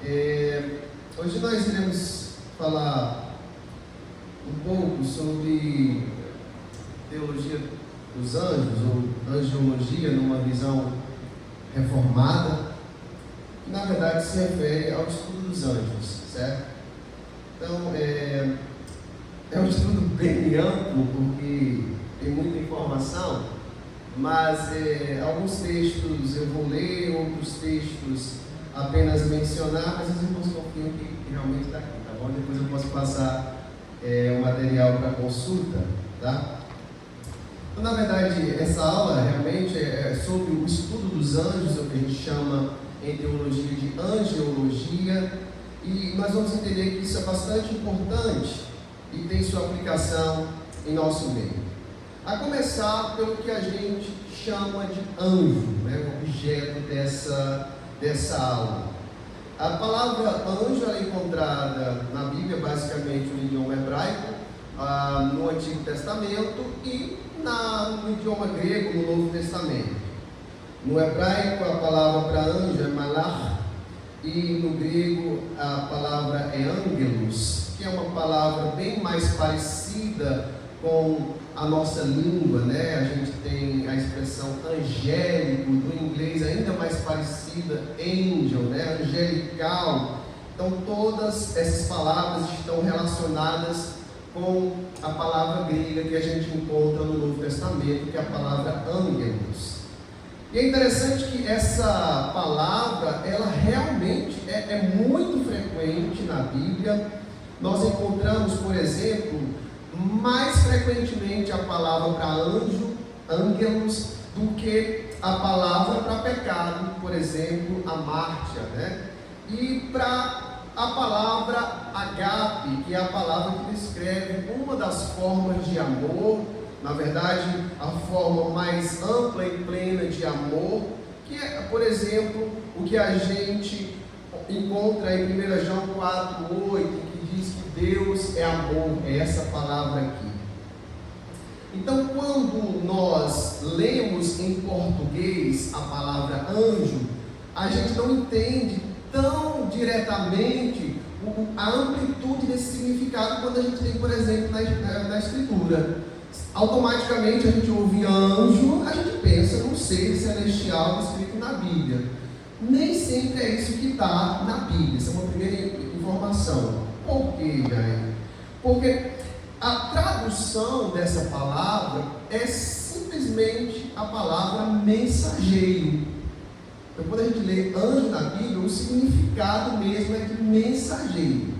Hoje nós iremos falar um pouco sobre teologia dos anjos, ou angiologia, numa visão reformada, que na verdade se refere ao estudo dos anjos, certo? Então, é um estudo bem amplo, porque tem muita informação, mas alguns textos eu vou ler, outros textos apenas mencionar, mas os irmãos confiam que realmente está aqui, tá bom? Depois eu posso passar o material para consulta, tá? Então, na verdade, essa aula realmente é sobre o estudo dos anjos, o que a gente chama em teologia de angiologia, e nós vamos entender que isso é bastante importante e tem sua aplicação em nosso meio. A começar pelo que a gente chama de anjo, o objeto dessa aula. A palavra anjo é encontrada na Bíblia, basicamente no idioma hebraico, no Antigo Testamento e no idioma grego, no Novo Testamento. No hebraico, a palavra para anjo é malach, e no grego a palavra é angelos, que é uma palavra bem mais parecida com a nossa língua, A gente tem a expressão angélico, do inglês ainda mais parecida, angel, angelical. Então todas essas palavras estão relacionadas com a palavra grega que a gente encontra no Novo Testamento, que é a palavra angelos. E é interessante que essa palavra, ela realmente é muito frequente na Bíblia. Nós encontramos, por exemplo, mais frequentemente a palavra para anjo, angelos, do que a palavra para pecado, por exemplo, amártia, E para a palavra agape, que é a palavra que descreve uma das formas de amor, na verdade, a forma mais ampla e plena de amor, que é, por exemplo, o que a gente encontra em 1 João 4,8, que diz que Deus é amor, é essa palavra aqui. Então, quando nós lemos em português a palavra anjo, a gente não entende tão diretamente a amplitude desse significado quando a gente tem, por exemplo, na Escritura. Automaticamente a gente ouve anjo, a gente pensa num ser celestial escrito na Bíblia. Nem sempre é isso que está na Bíblia. Essa é uma primeira informação. Por quê, Jair? Porque a tradução dessa palavra é simplesmente a palavra mensageiro. Então, quando a gente lê anjo na Bíblia, o significado mesmo é de mensageiro.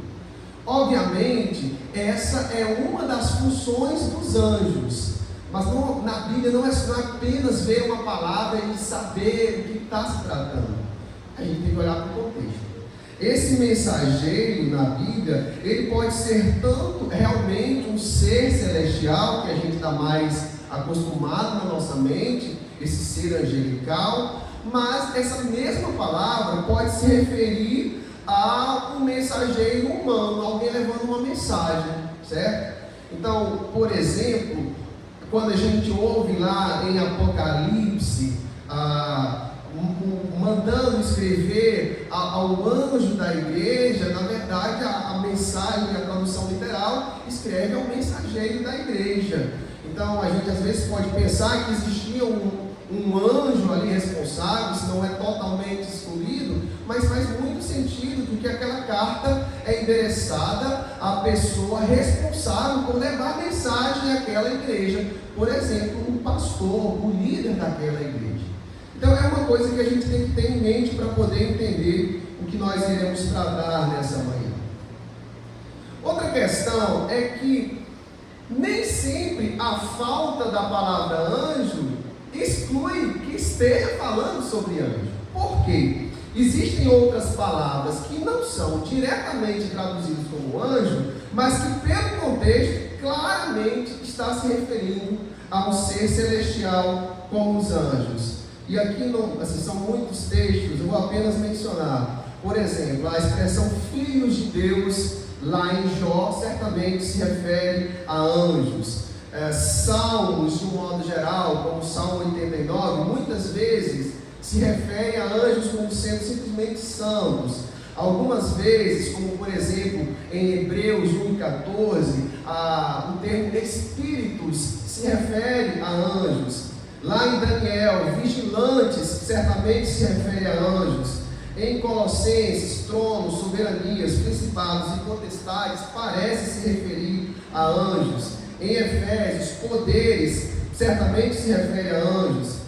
Obviamente, essa é uma das funções dos anjos, mas na Bíblia não é apenas ver uma palavra e saber o que está se tratando. A gente tem que olhar para o contexto. Esse mensageiro na Bíblia, ele pode ser tanto realmente um ser celestial, que a gente está mais acostumado na nossa mente, esse ser angelical, mas essa mesma palavra pode se referir a um mensageiro humano, alguém levando uma mensagem, certo? Então, por exemplo, quando a gente ouve lá em Apocalipse, mandando escrever ao anjo da igreja, na verdade a mensagem, a tradução literal, escreve ao mensageiro da igreja. Então, a gente às vezes pode pensar que existia um anjo ali responsável, isso não é totalmente excluído, mas faz muito sentido, porque aquela carta é endereçada à pessoa responsável por levar a mensagem àquela igreja, por exemplo, o pastor, o líder daquela igreja. Então é uma coisa que a gente tem que ter em mente para poder entender o que nós iremos tratar nessa manhã. Outra questão é que nem sempre a falta da palavra anjo exclui que esteja falando sobre anjo. Por quê? Existem outras palavras que não são diretamente traduzidas como anjo, mas que pelo contexto claramente está se referindo a um ser celestial como os anjos. E aqui são muitos textos, eu vou apenas mencionar. Por exemplo, a expressão filhos de Deus, lá em Jó, certamente se refere a anjos. Salmos, de um modo geral, como o Salmo 89, muitas vezes se refere a anjos como sendo simplesmente santos. Algumas vezes, como por exemplo em Hebreus 1,14, o termo espíritos se refere a anjos. Lá em Daniel, vigilantes certamente se refere a anjos. Em Colossenses, tronos, soberanias, principados e potestades parece se referir a anjos. Em Efésios, poderes certamente se refere a anjos.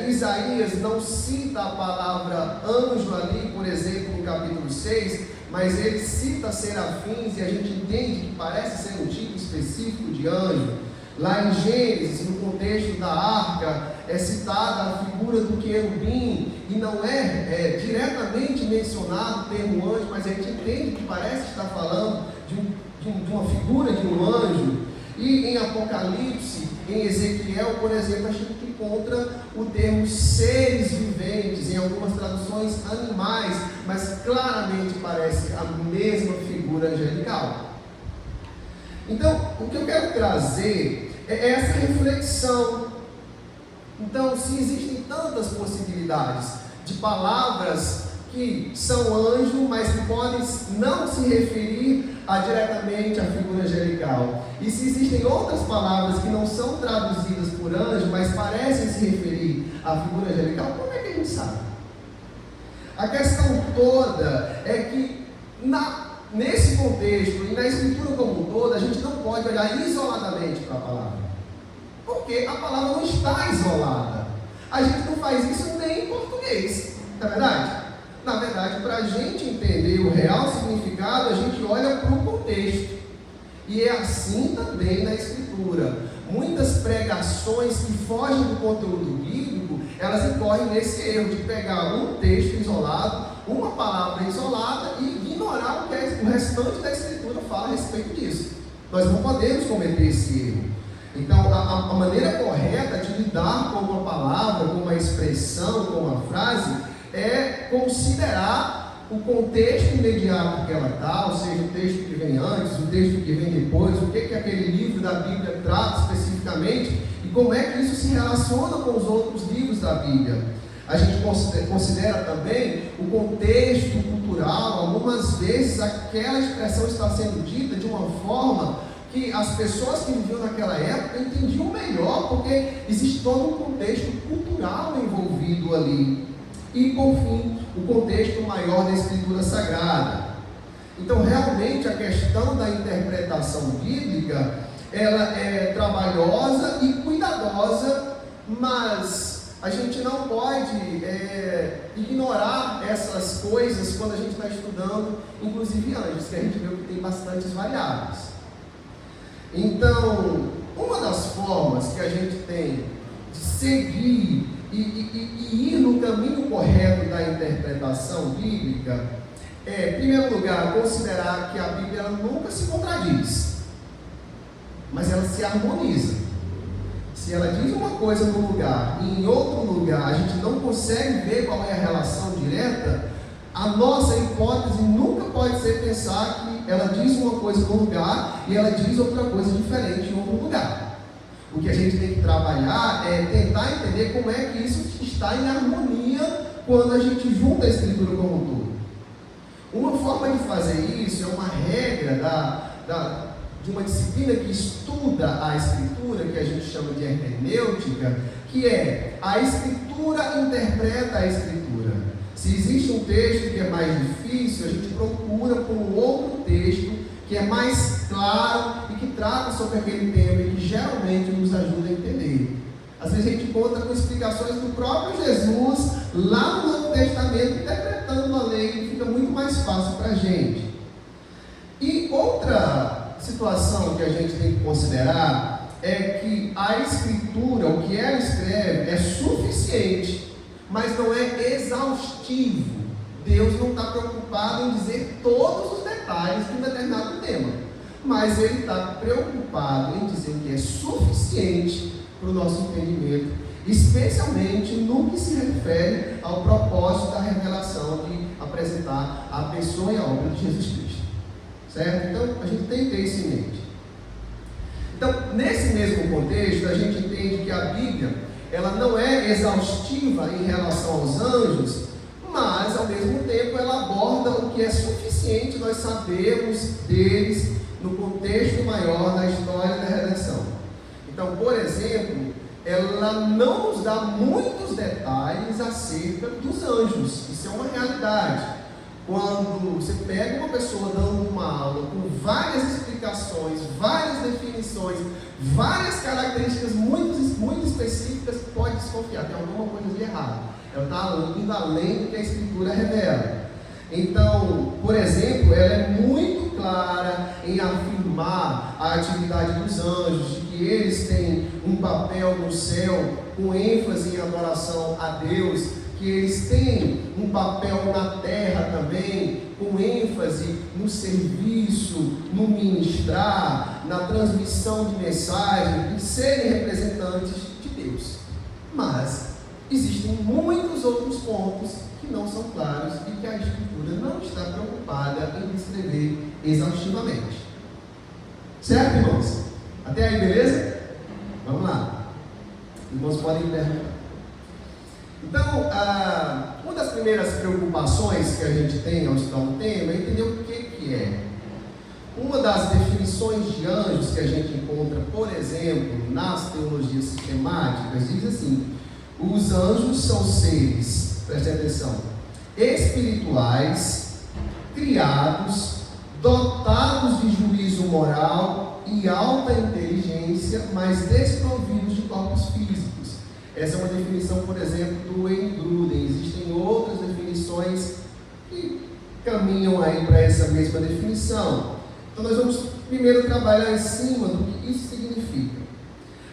Isaías não cita a palavra anjo ali, por exemplo, no capítulo 6, mas ele cita serafins e a gente entende que parece ser um tipo específico de anjo. Lá em Gênesis, no contexto da arca, é citada a figura do querubim e não é diretamente mencionado o termo anjo, mas a gente entende que parece estar falando de uma figura de um anjo. E em Apocalipse, em Ezequiel, por exemplo, a gente encontra o termo seres viventes, em algumas traduções animais, mas claramente parece a mesma figura angelical. Então, o que eu quero trazer é essa reflexão. Então, se existem tantas possibilidades de palavras que são anjo, mas que podem não se referir diretamente à figura angelical, e se existem outras palavras que não são traduzidas por anjo, mas parecem se referir à figura angelical, como é que a gente sabe? A questão toda é que nesse contexto e na escritura como um todo, a gente não pode olhar isoladamente para a palavra, porque a palavra não está isolada. A gente não faz isso nem em português, não é verdade? Na verdade, para a gente entender o real significado, a gente olha para o contexto. E é assim também na escritura. Muitas pregações que fogem do conteúdo bíblico, elas incorrem nesse erro de pegar um texto isolado, uma palavra isolada e ignorar o que o restante da escritura fala a respeito disso. Nós não podemos cometer esse erro. Então, a maneira correta de lidar com uma palavra, com uma expressão, com uma frase, é considerar o contexto imediato que ela está, ou seja, o texto que vem antes, o texto que vem depois, o que aquele livro da Bíblia trata especificamente e como é que isso se relaciona com os outros livros da Bíblia. A gente considera também o contexto cultural. Algumas vezes aquela expressão está sendo dita de uma forma que as pessoas que viviam naquela época entendiam melhor, porque existe todo um contexto cultural envolvido ali. E, por fim, o contexto maior da Escritura Sagrada. Então, realmente, a questão da interpretação bíblica, ela é trabalhosa e cuidadosa, mas a gente não pode ignorar essas coisas quando a gente está estudando, inclusive anjos, que a gente vê que tem bastantes variáveis. Então, uma das formas que a gente tem de seguir e ir no caminho correto da interpretação bíblica é, em primeiro lugar, considerar que a Bíblia ela nunca se contradiz, mas ela se harmoniza. Se ela diz uma coisa num lugar e em outro lugar a gente não consegue ver qual é a relação direta, a nossa hipótese nunca pode ser pensar que ela diz uma coisa num lugar e ela diz outra coisa diferente em outro lugar. O que a gente tem que trabalhar é tentar entender como é que isso está em harmonia quando a gente junta a Escritura como um todo. Uma forma de fazer isso é uma regra de uma disciplina que estuda a Escritura, que a gente chama de hermenêutica, que é a Escritura interpreta a Escritura. Se existe um texto que é mais difícil, a gente procura por um outro texto que é mais claro e que trata sobre aquele tema e que geralmente nos ajuda a entender. Às vezes a gente conta com explicações do próprio Jesus lá no Novo Testamento, interpretando a lei, e fica muito mais fácil para a gente. E outra situação que a gente tem que considerar é que a Escritura, o que ela escreve, é suficiente, mas não é exaustivo. Deus não está preocupado em dizer todos os detalhes de um determinado tema, mas Ele está preocupado em dizer que é suficiente para o nosso entendimento, especialmente no que se refere ao propósito da revelação de apresentar a pessoa e a obra de Jesus Cristo, certo? Então, a gente tem que ter isso em mente. Então, nesse mesmo contexto, a gente entende que a Bíblia, ela não é exaustiva em relação aos anjos, mas ao mesmo tempo ela aborda o que é suficiente nós sabermos deles no contexto maior da história da redenção. Então, por exemplo, ela não nos dá muitos detalhes acerca dos anjos. Isso é uma realidade. Quando você pega uma pessoa dando uma aula com várias explicações, várias definições, várias características muito específicas, pode desconfiar, tem alguma coisa de errado. Ela está indo além do que a Escritura revela. Então, por exemplo, ela é muito clara em afirmar a atividade dos anjos, de que eles têm um papel no céu com ênfase em adoração a Deus, que eles têm um papel na terra também, com ênfase no serviço, no ministrar, na transmissão de mensagem, em serem representantes de Deus. Mas existem muitos outros pontos que não são claros e que a Escritura não está preocupada em descrever exaustivamente. Certo, irmãos? Até aí, beleza? Vamos lá. Irmãos podem perguntar. Então, uma das primeiras preocupações que a gente tem ao estudar um tema é entender o que é. Uma das definições de anjos que a gente encontra, por exemplo, nas teologias sistemáticas, diz assim: os anjos são seres, preste atenção, espirituais, criados, dotados de juízo moral e alta inteligência, mas desprovidos de corpos físicos. Essa é uma definição, por exemplo, do Wayne Grudem. Existem outras definições que caminham aí para essa mesma definição. Então nós vamos primeiro trabalhar em cima do que isso significa.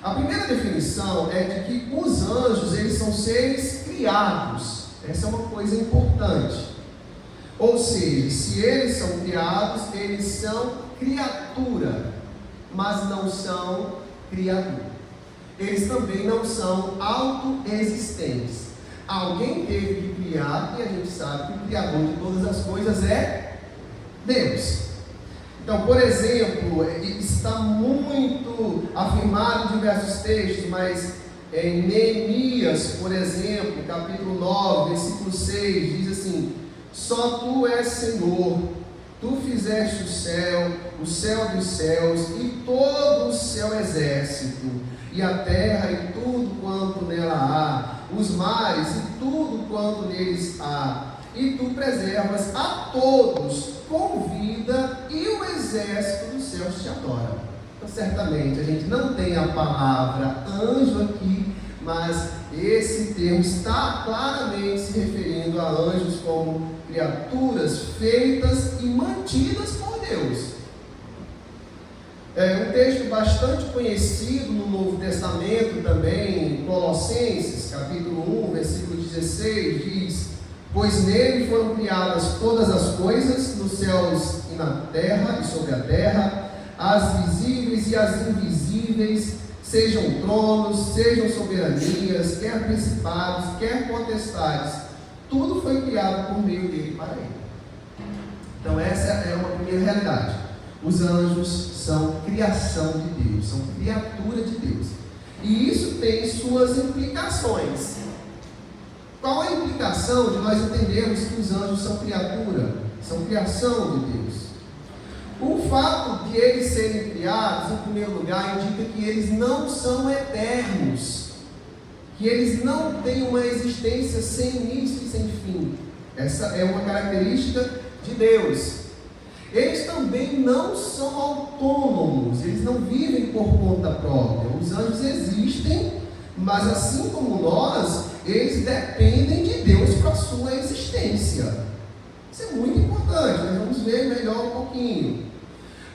A primeira definição é de que os anjos, eles são seres criados. Essa é uma coisa importante. Ou seja, se eles são criados, eles são criatura, mas não são criador. Eles também não são autoexistentes. Alguém teve que criar, e a gente sabe que o Criador de todas as coisas é Deus. Então, por exemplo, está muito afirmado em diversos textos, mas em Neemias, por exemplo, capítulo 9, versículo 6, diz assim: só tu és Senhor, tu fizeste o céu dos céus e todo o seu exército, e a terra e tudo quanto nela há, os mares e tudo quanto neles há, e tu preservas a todos com vida, e o exército dos céus te adora. Então, certamente, a gente não tem a palavra anjo aqui, mas esse termo está claramente se referindo a anjos como criaturas feitas e mantidas por Deus. Um texto bastante conhecido no Novo Testamento também, em Colossenses, capítulo 1, versículo 16, diz: pois nele foram criadas todas as coisas, nos céus e na terra e sobre a terra, as visíveis e as invisíveis, sejam tronos, sejam soberanias, quer principados, quer potestades, tudo foi criado por meio dele para ele. Então essa é uma primeira realidade. Os anjos são criação de Deus, são criatura de Deus. E isso tem suas implicações. Qual a implicação de nós entendermos que os anjos são criatura, são criação de Deus? O fato de eles serem criados, em primeiro lugar, indica que eles não são eternos, que eles não têm uma existência sem início e sem fim. Essa é uma característica de Deus. Eles também não são autônomos, eles não vivem por conta própria. Os anjos existem, mas assim como nós, eles dependem de Deus para a sua existência. Isso é muito importante, nós vamos ver melhor um pouquinho.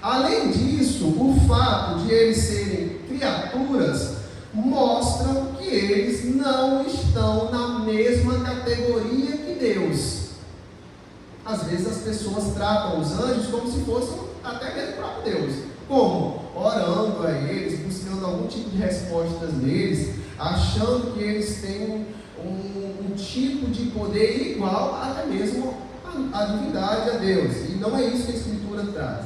Além disso, o fato de eles serem criaturas mostram que eles não estão na mesma categoria que Deus. Às vezes as pessoas tratam os anjos como se fossem até mesmo o próprio Deus. Como? Orando a eles, buscando algum tipo de respostas neles, achando que eles têm um tipo de poder igual até mesmo à divindade, a Deus. E não é isso que a Escritura traz.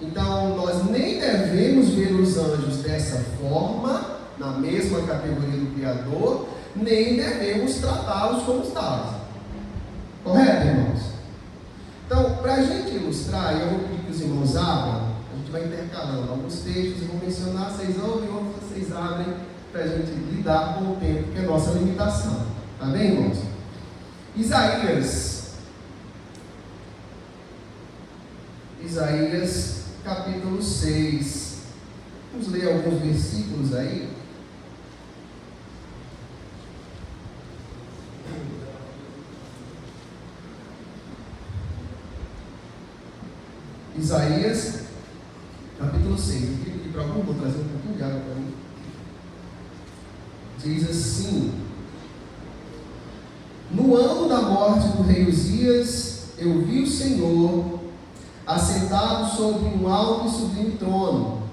Então, nós nem devemos ver os anjos dessa forma, na mesma categoria do Criador, nem devemos tratá-los como tais. Correto, irmãos? Então, para a gente ilustrar, eu vou pedir que os irmãos abram, a gente vai intercalando alguns textos, eu vou mencionar, vocês ouvem, outros vocês abrem, para a gente lidar com o tempo, que é a nossa limitação. Tá bem, irmãos? Isaías, capítulo 6. Vamos ler alguns versículos aí. Isaías, capítulo 6. Eu queria pedir para algum, vou trazer um pouquinho de água para mim. Diz assim: no ano da morte do rei Uzias, eu vi o Senhor assentado sobre um alto e sublime trono,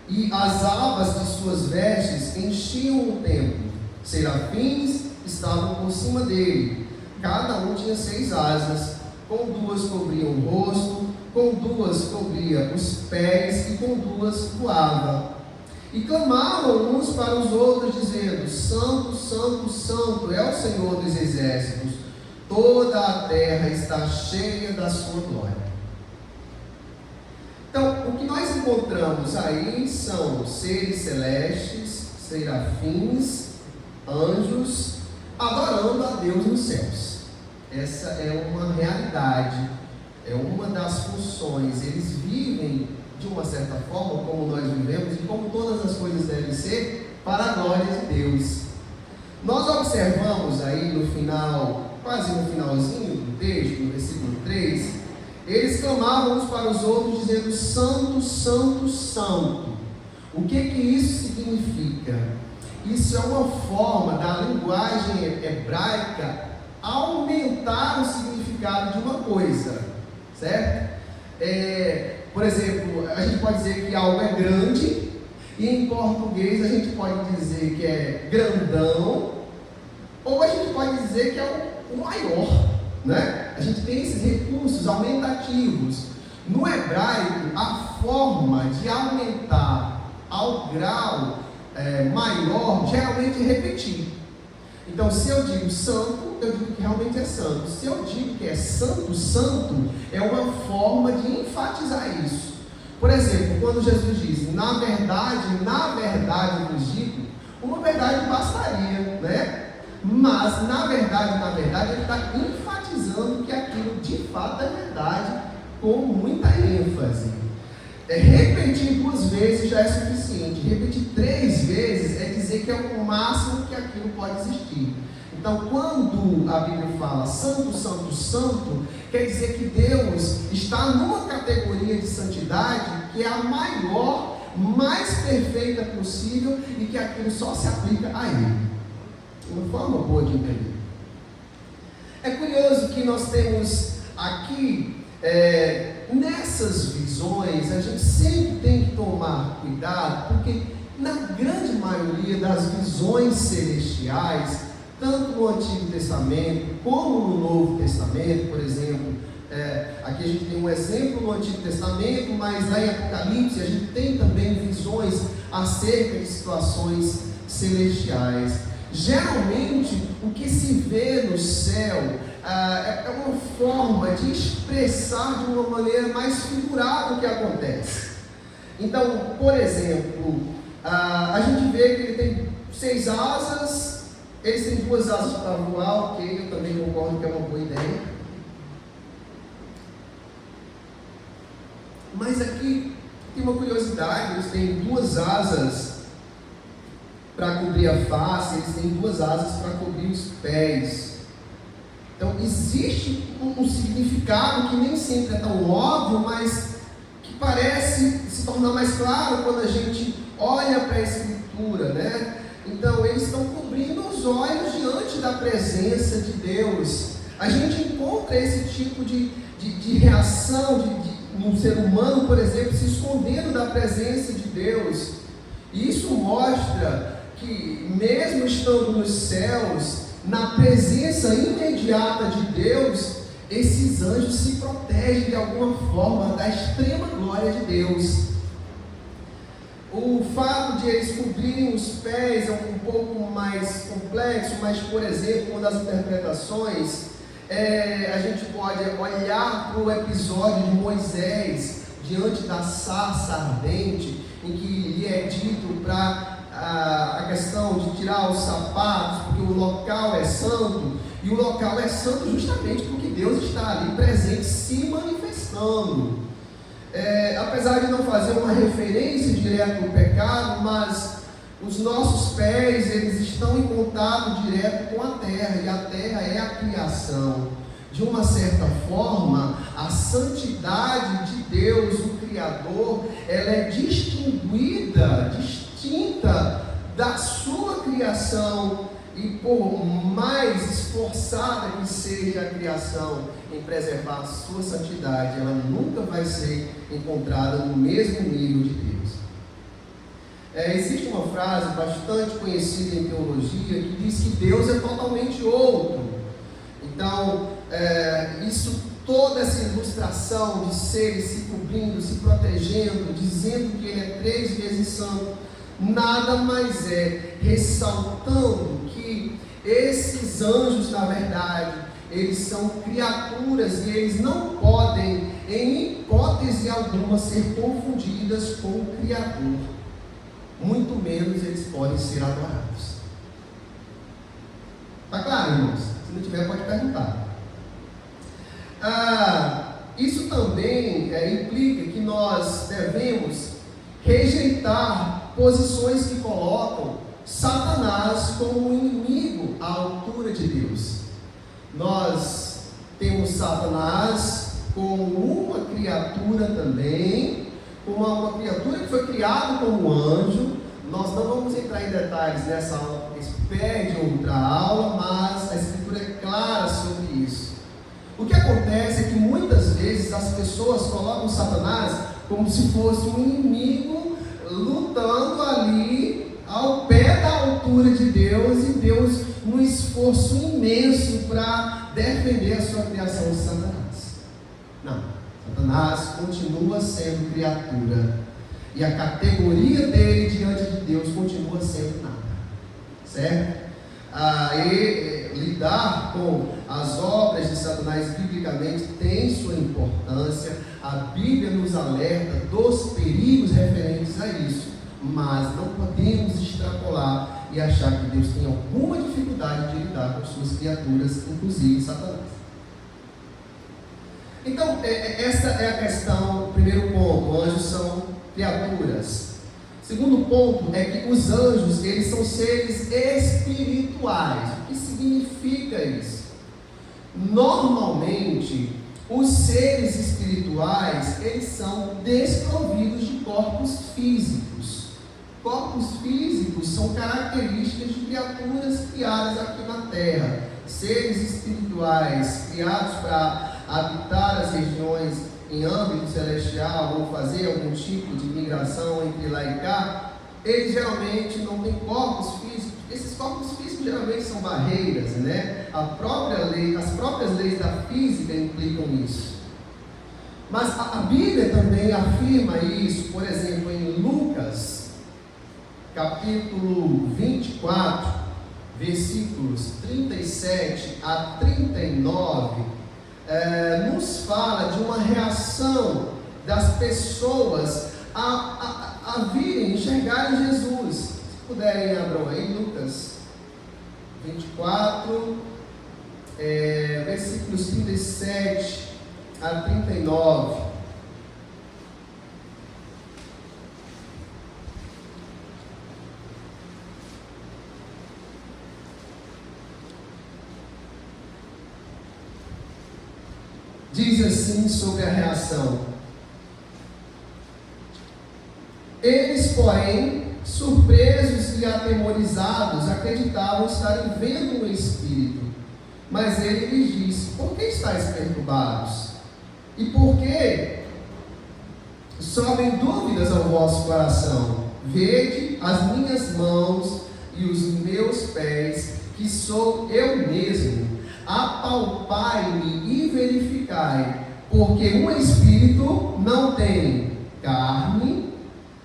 e as abas de suas vestes enchiam o templo. Serafins estavam por cima dele, cada um tinha 6 asas, com 2 cobriam o rosto, com 2 cobria os pés, e com 2 voava. E clamavam uns para os outros, dizendo: Santo, Santo, Santo é o Senhor dos exércitos, toda a terra está cheia da sua glória. Então, o que nós encontramos aí são seres celestes, serafins, anjos, adorando a Deus nos céus. Essa é uma realidade, é uma das funções. Eles vivem de uma certa forma como nós vivemos e como todas as coisas devem ser, para a glória de Deus. Nós observamos aí no final, quase no finalzinho do texto, no versículo 3, eles clamavam uns para os outros dizendo: Santo, Santo, Santo. O que isso significa? Isso é uma forma da linguagem hebraica aumentar o significado de uma coisa, certo? Por exemplo, a gente pode dizer que algo é grande, e em português a gente pode dizer que é grandão, ou a gente pode dizer que é o maior, né? A gente tem esses recursos aumentativos. No hebraico, a forma de aumentar ao grau maior geralmente é repetir. Então, se eu digo santo, eu digo que realmente é santo. Se eu digo que é santo, santo, é uma forma de enfatizar isso. Por exemplo, quando Jesus diz: na verdade vos digo, uma verdade bastaria, né? Mas, na verdade, ele está enfatizando que aquilo de fato é verdade, com muita ênfase. Repetir 2 vezes já é suficiente. Repetir 3 vezes é dizer que é o máximo que aquilo pode existir. Então, quando a Bíblia fala santo, santo, santo, quer dizer que Deus está numa categoria de santidade que é a maior, mais perfeita possível, e que aquilo só se aplica a Ele. Uma forma boa de entender. É curioso que nós temos aqui, nessas visões, a gente sempre tem que tomar cuidado, porque na grande maioria das visões celestiais, tanto no Antigo Testamento como no Novo Testamento, por exemplo, aqui a gente tem um exemplo no Antigo Testamento, mas lá em Apocalipse a gente tem também visões acerca de situações celestiais. Geralmente, o que se vê no céu é uma forma de expressar de uma maneira mais figurada o que acontece. Então, por exemplo, a gente vê que ele tem 6 asas, eles têm 2 asas para voar, ok, eu também concordo que é uma boa ideia. Mas aqui tem uma curiosidade: eles têm 2 asas para cobrir a face, eles têm 2 asas para cobrir os pés. Então existe um significado que nem sempre é tão óbvio, mas que parece se tornar mais claro quando a gente olha para a Escritura, né? Então eles estão cobrindo os olhos diante da presença de Deus. A gente encontra esse tipo de reação de um ser humano, por exemplo, se escondendo da presença de Deus. E isso mostra que, mesmo estando nos céus, na presença imediata de Deus, esses anjos se protegem de alguma forma da extrema glória de Deus. O fato de eles cobrirem os pés é um pouco mais complexo, mas, por exemplo, uma das interpretações A gente pode olhar para o episódio de Moisés diante da sarça ardente, em que lhe é dito para a questão de tirar os sapatos, porque o local é santo, e o local é santo justamente porque Deus está ali presente, se manifestando. Apesar de não fazer uma referência direta ao pecado, mas os nossos pés, eles estão em contato direto com a terra, e a terra é a criação. De uma certa forma, a santidade de Deus, o Criador, ela é distinguida, distinta da sua criação, e por mais esforçada que seja a criação em preservar a sua santidade, ela nunca vai ser encontrada no mesmo nível de Deus. Existe uma frase bastante conhecida em teologia que diz que Deus é totalmente outro. Então, toda essa ilustração de seres se cobrindo, se protegendo, dizendo que Ele é 3 vezes santo, nada mais é ressaltando que esses anjos, na verdade, eles são criaturas e eles não podem, em hipótese alguma, ser confundidas com o Criador. Muito menos eles podem ser adorados. Está claro, irmãos? Se não tiver, pode perguntar. Isso também implica que nós devemos rejeitar posições que colocam Satanás como inimigo à altura de Deus. Nós temos Satanás como uma criatura também, como uma criatura que foi criada como anjo. Nós não vamos entrar em detalhes nessa aula, porque isso pede outra aula, mas a Escritura é clara sobre isso. O que acontece é que muitas vezes as pessoas colocam Satanás como se fosse um inimigo lutando ali ao pé da altura de Deus, e Deus num esforço imenso para defender a sua criação de Satanás. Não, Satanás continua sendo criatura, e a categoria dele diante de Deus continua sendo nada, certo? Lidar com as obras de Satanás biblicamente tem sua importância. A Bíblia nos alerta dos perigos referentes a isso, mas não podemos extrapolar e achar que Deus tem alguma dificuldade de lidar com suas criaturas, inclusive Satanás. Então, essa é a questão, primeiro ponto: anjos são criaturas. Segundo ponto é que os anjos, eles são seres espirituais. O que significa isso? Normalmente, os seres espirituais, eles são desprovidos de corpos físicos. Corpos físicos são características de criaturas criadas aqui na Terra. Seres espirituais criados para habitar as regiões em âmbito celestial, ou fazer algum tipo de migração entre lá e cá, eles geralmente não têm corpos físicos. Esses corpos físicos geralmente são barreiras, né? As próprias leis da física implicam isso. Mas a Bíblia também afirma isso. Por exemplo, em Lucas, capítulo 24, versículos 37 a 39, nos fala de uma reação das pessoas a virem, enxergarem Jesus. Se puderem, abram aí, Lucas 24, versículos 37 a 39. Diz assim sobre a reação: eles, porém, surpresos e atemorizados, acreditavam estarem vendo um espírito. Mas ele lhes disse: por que estáis perturbados? E por que sobem dúvidas ao vosso coração? Vede as minhas mãos e os meus pés, que sou eu mesmo. Apalpai-me e verificai, porque um espírito não tem carne,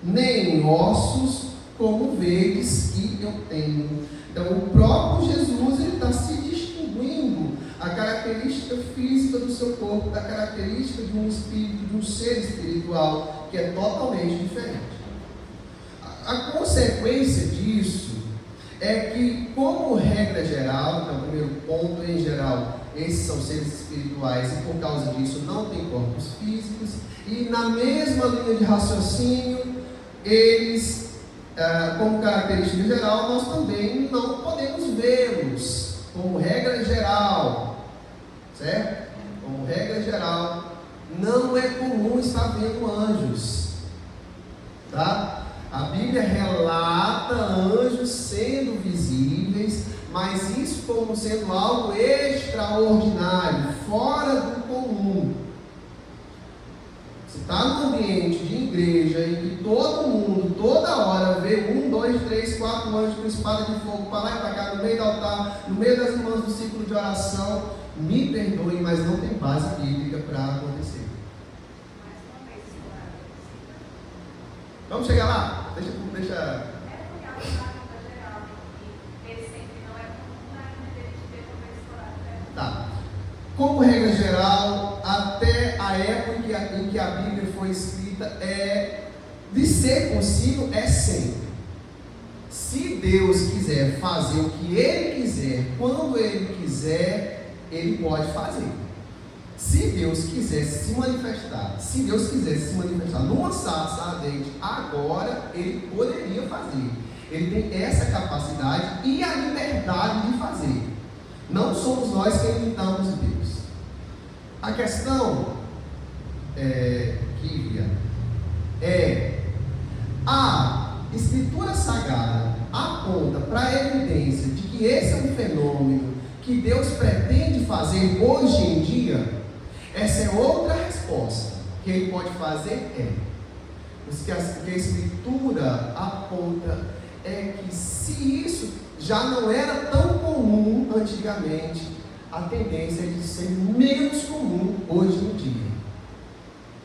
nem ossos, como vedes que eu tenho. Então, o próprio Jesus está se distinguindo a característica física do seu corpo da característica de um espírito, de um ser espiritual, que é totalmente diferente. A consequência disso é que, como regra geral, então, o primeiro ponto em geral, esses são seres espirituais e por causa disso não têm corpos físicos, e na mesma linha de raciocínio, eles, como característica geral, nós também não podemos vê-los, como regra geral, certo? Como regra geral, não é comum estar vendo anjos, tá? A Bíblia relata anjos sendo visíveis, mas isso como sendo algo extraordinário, fora do comum. Se está num ambiente de igreja e que todo mundo, toda hora, vê 1, 2, 3, 4 anjos com espada de fogo para lá e para cá, no meio do altar, no meio das irmãs do círculo de oração, me perdoe, mas não tem base bíblica para acontecer. Vamos chegar lá? Deixa. É porque a palavra geral, ele sempre não é comum na ideia de ver como eles foram. Tá. Como regra geral, até a época em que a Bíblia foi escrita, de ser possível, é sempre. Se Deus quiser fazer o que Ele quiser, quando Ele quiser, Ele pode fazer. Se Deus quisesse se manifestar, numa sarça ardente, agora Ele poderia fazer. Ele tem essa capacidade e a liberdade de fazer. Não somos nós que limitamos Deus. A questão, Kívia, a Escritura Sagrada aponta para a evidência de que esse é um fenômeno que Deus pretende fazer hoje em dia. Essa é outra resposta que Ele pode fazer. O que a Escritura aponta é que se isso já não era tão comum antigamente, a tendência é de ser menos comum hoje em dia.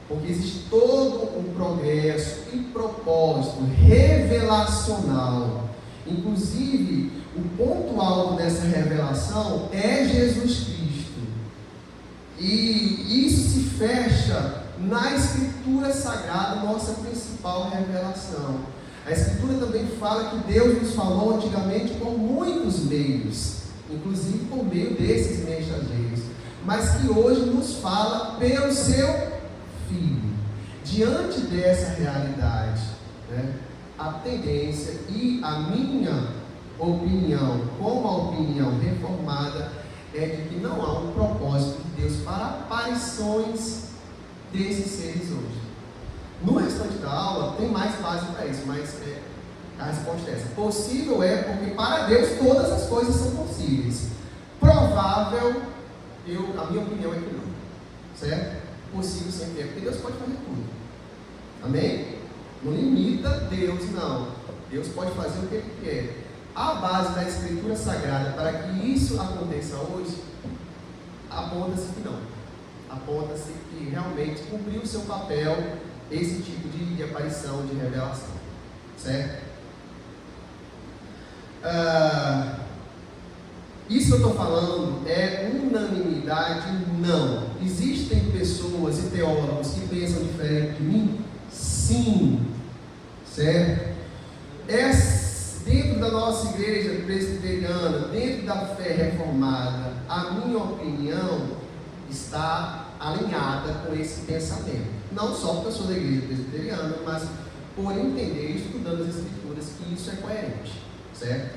Porque existe todo um progresso e propósito revelacional. Inclusive, o ponto alto dessa revelação é Jesus Cristo. E isso se fecha na Escritura Sagrada, nossa principal revelação. A Escritura também fala que Deus nos falou antigamente por muitos meios, inclusive por meio desses mensageiros, mas que hoje nos fala pelo seu Filho. Diante dessa realidade, a tendência e a minha opinião, como a opinião reformada, é de que não há um propósito de Deus para aparições desses seres hoje. No restante da aula tem mais base para isso, mas a resposta é essa. Possível é porque para Deus todas as coisas são possíveis. Provável, a minha opinião é que não. Certo? Possível sempre é, porque Deus pode fazer tudo. Amém? Não limita Deus, não. Deus pode fazer o que Ele quer. A base da Escritura Sagrada para que isso aconteça hoje, aponta-se que não. Aponta-se que realmente cumpriu o seu papel esse tipo de aparição, de revelação. Certo? Isso que eu estou falando é unanimidade? Não. Existem pessoas e teólogos que pensam diferente de mim? Sim. Certo? Dentro da nossa igreja presbiteriana, dentro da fé reformada, a minha opinião está alinhada com esse pensamento. Não só porque eu sou da igreja presbiteriana, mas por entender, estudando as Escrituras, que isso é coerente. Certo?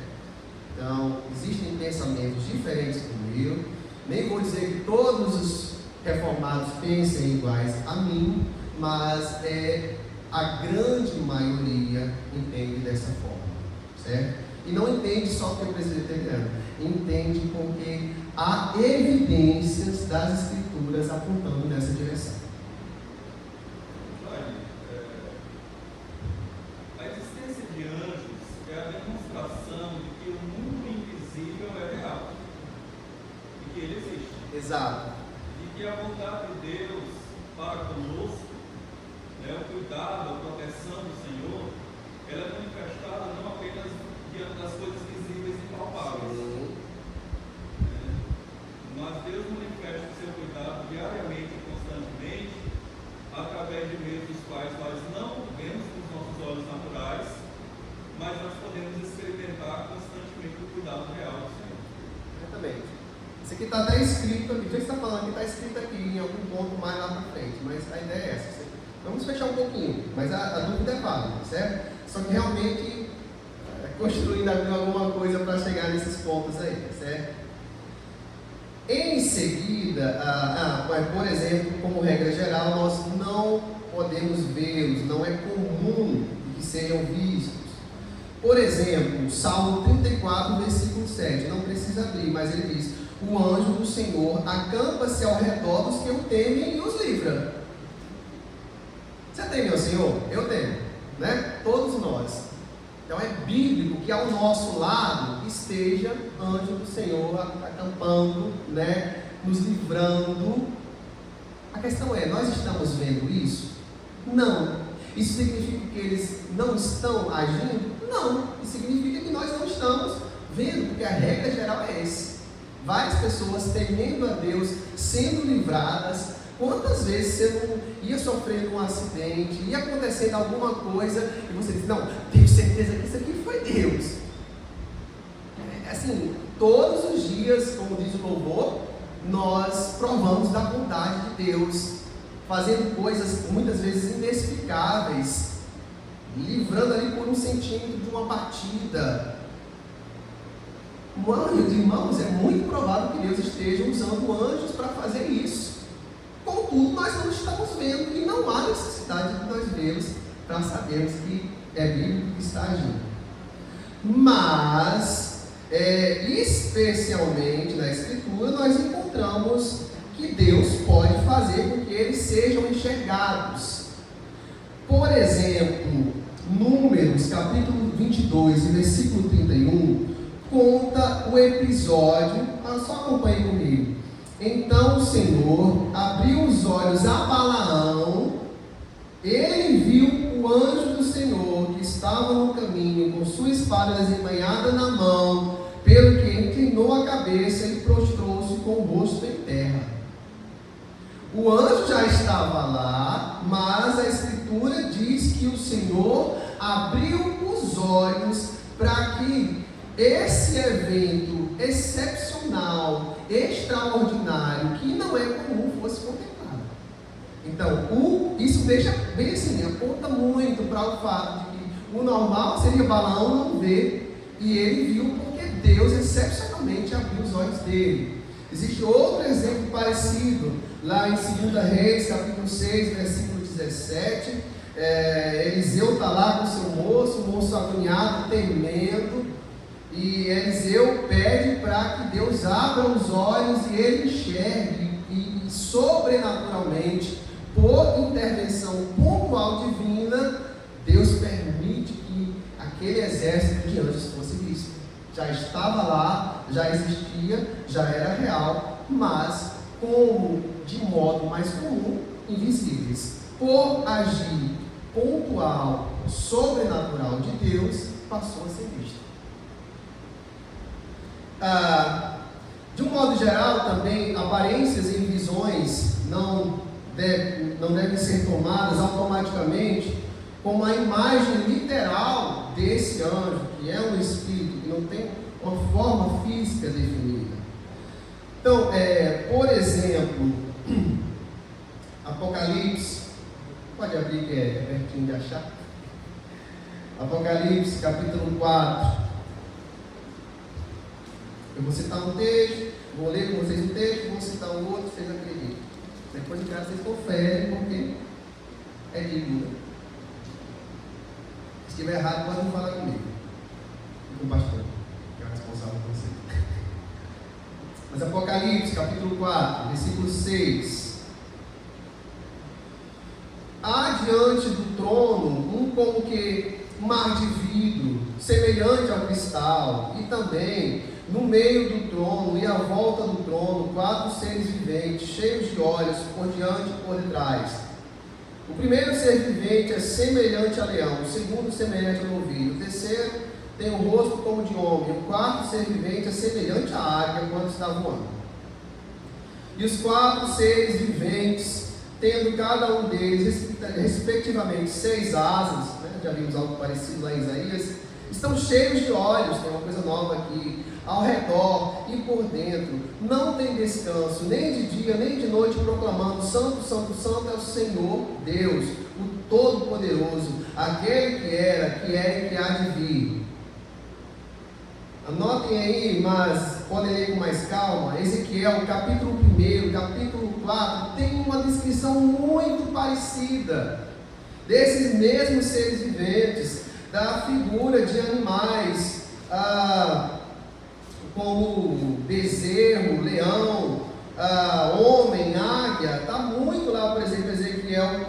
Então, existem pensamentos diferentes do meu. Nem vou dizer que todos os reformados pensem iguais a mim, mas a grande maioria entende dessa forma. Certo? E não entende só porque é presbiteriano, entende porque há evidências das Escrituras apontando nessa direção. A existência de anjos é a demonstração de que o mundo invisível é real e que ele existe. Exato. E que a vontade de Deus para conosco, o cuidado, a proteção do Senhor, ela é manifestada não apenas diante das coisas visíveis e palpáveis, mas Deus aqui está até escrito aqui, o que está falando aqui está escrito aqui em algum ponto mais lá para frente, mas a ideia é essa. Vamos fechar um pouquinho, mas a dúvida é válida, certo? Só que realmente construindo alguma coisa para chegar nesses pontos aí, certo? Em seguida, por exemplo, como regra geral, nós não podemos vê-los, não é comum que sejam vistos. Por exemplo, Salmo 34, versículo 7, não precisa abrir, mas ele diz: o anjo do Senhor acampa-se ao redor dos que o temem e os livra. Você teme ao Senhor? Eu temo, né? Todos nós. Então é bíblico que ao nosso lado esteja anjo do Senhor acampando, né? Nos livrando. A questão é, nós estamos vendo isso? Não. Isso significa que eles não estão agindo? Não. Isso significa que nós não estamos vendo, porque a regra geral é essa. Várias pessoas temendo a Deus, sendo livradas. Quantas vezes você não ia sofrendo um acidente, ia acontecendo alguma coisa, e você diz: não, tenho certeza que isso aqui foi Deus. Assim, todos os dias, como diz o louvor, nós provamos da bondade de Deus, fazendo coisas muitas vezes inexplicáveis, livrando ali por 1 centímetro de uma batida. Meus irmãos, é muito provável que Deus esteja usando anjos para fazer isso. Contudo, nós não estamos vendo e não há necessidade de nós vermos para sabermos que é bíblico que está agindo. Mas, especialmente na Escritura, nós encontramos que Deus pode fazer com que eles sejam enxergados. Por exemplo, Números, capítulo 22, versículo 31, conta o episódio, só acompanhe comigo. Então o Senhor abriu os olhos a Balaão, ele viu o anjo do Senhor que estava no caminho com sua espada desembainhada na mão, pelo que inclinou a cabeça e prostrou-se com o rosto em terra. O anjo já estava lá, mas a Escritura diz que o Senhor abriu os olhos para que esse evento excepcional, extraordinário, que não é comum, fosse contemplado. Então, isso deixa bem assim, aponta muito para o fato de que o normal seria Balaão não ver, e ele viu porque Deus excepcionalmente abriu os olhos dele. Existe outro exemplo parecido, lá em 2 Reis, capítulo 6, versículo 17, Eliseu está lá com seu o moço agoniado, temendo, e Eliseu pede para que Deus abra os olhos e ele enxergue, e sobrenaturalmente, por intervenção pontual divina, Deus permite que aquele exército de anjos fosse visto. Já estava lá, já existia, já era real, mas como de modo mais comum, invisíveis. Por agir pontual, sobrenatural de Deus, passou a ser visto. De um modo geral, também, aparências e visões não devem ser tomadas automaticamente como a imagem literal desse anjo, que é um espírito, que não tem uma forma física definida. Então, por exemplo, Apocalipse, pode abrir que é pertinho de achar. Apocalipse, capítulo 4. Eu vou citar um texto, vou ler com vocês um texto, vou citar um outro, vocês acreditam. Depois de casa vocês conferem, porque é digno. Se estiver errado, pode não falar comigo. E com o pastor, que é o responsável por você. Mas Apocalipse, capítulo 4, versículo 6. Há diante do trono como que um mar de vidro, semelhante ao cristal, e também no meio do trono e à volta do trono, 4 seres viventes, cheios de olhos, por diante e por detrás. O primeiro ser vivente é semelhante a leão, o segundo semelhante ao novilho, o terceiro tem o rosto como de homem, o quarto ser vivente é semelhante à águia quando está voando. E os 4 seres viventes, tendo cada um deles, respectivamente, 6 asas, né? Já vimos algo parecido lá em Isaías, estão cheios de olhos, tem uma coisa nova aqui. ao redor e por dentro. Não tem descanso, nem de dia, nem de noite, proclamando: Santo, Santo, Santo é o Senhor Deus, o Todo-Poderoso, aquele que era, que é e que há de vir. Anotem aí, mas podem ler com mais calma. Ezequiel, capítulo 1, capítulo 4, tem uma descrição muito parecida desses mesmos seres viventes, da figura de animais, como bezerro, leão, homem, águia. Está muito lá, por exemplo, Ezequiel,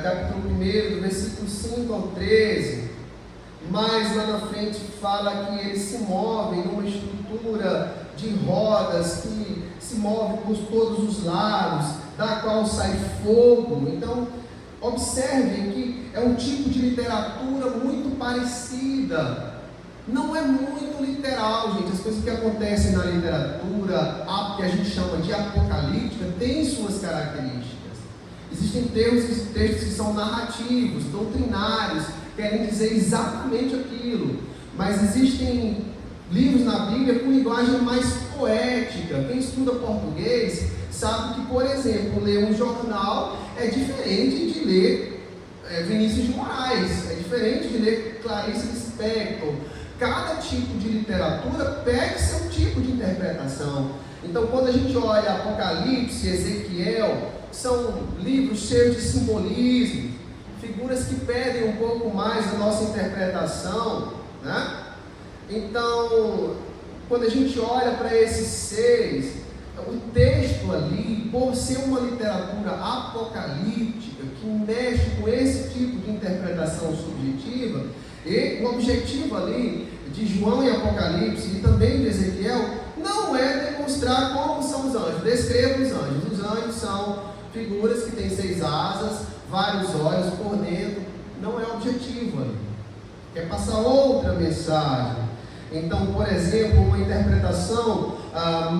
capítulo 1, do versículo 5 ao 13. Mas lá na frente fala que eles se movem numa estrutura de rodas que se move por todos os lados, da qual sai fogo. Então, observem que é um tipo de literatura muito parecida. Não é muito literal, gente. As coisas que acontecem na literatura, que a gente chama de apocalíptica, têm suas características. Existem textos que são narrativos, doutrinários, querem dizer exatamente aquilo. Mas existem livros na Bíblia com linguagem mais poética. Quem estuda português sabe que, por exemplo, ler um jornal é diferente de ler Vinícius de Moraes, é diferente de ler Clarice Lispector. Cada tipo de literatura pede seu tipo de interpretação. Então, quando a gente olha Apocalipse, Ezequiel, são livros cheios de simbolismo, figuras que pedem um pouco mais a nossa interpretação, né? Então, quando a gente olha para esses seres, o texto ali, por ser uma literatura apocalíptica, que mexe com esse tipo de interpretação subjetiva, e o objetivo ali de João e Apocalipse, e também de Ezequiel, não é demonstrar como são os anjos, descreva os anjos. Os anjos são figuras que têm 6 asas, vários olhos por dentro. Não é o objetivo ali. Quer passar outra mensagem. Então, por exemplo, uma interpretação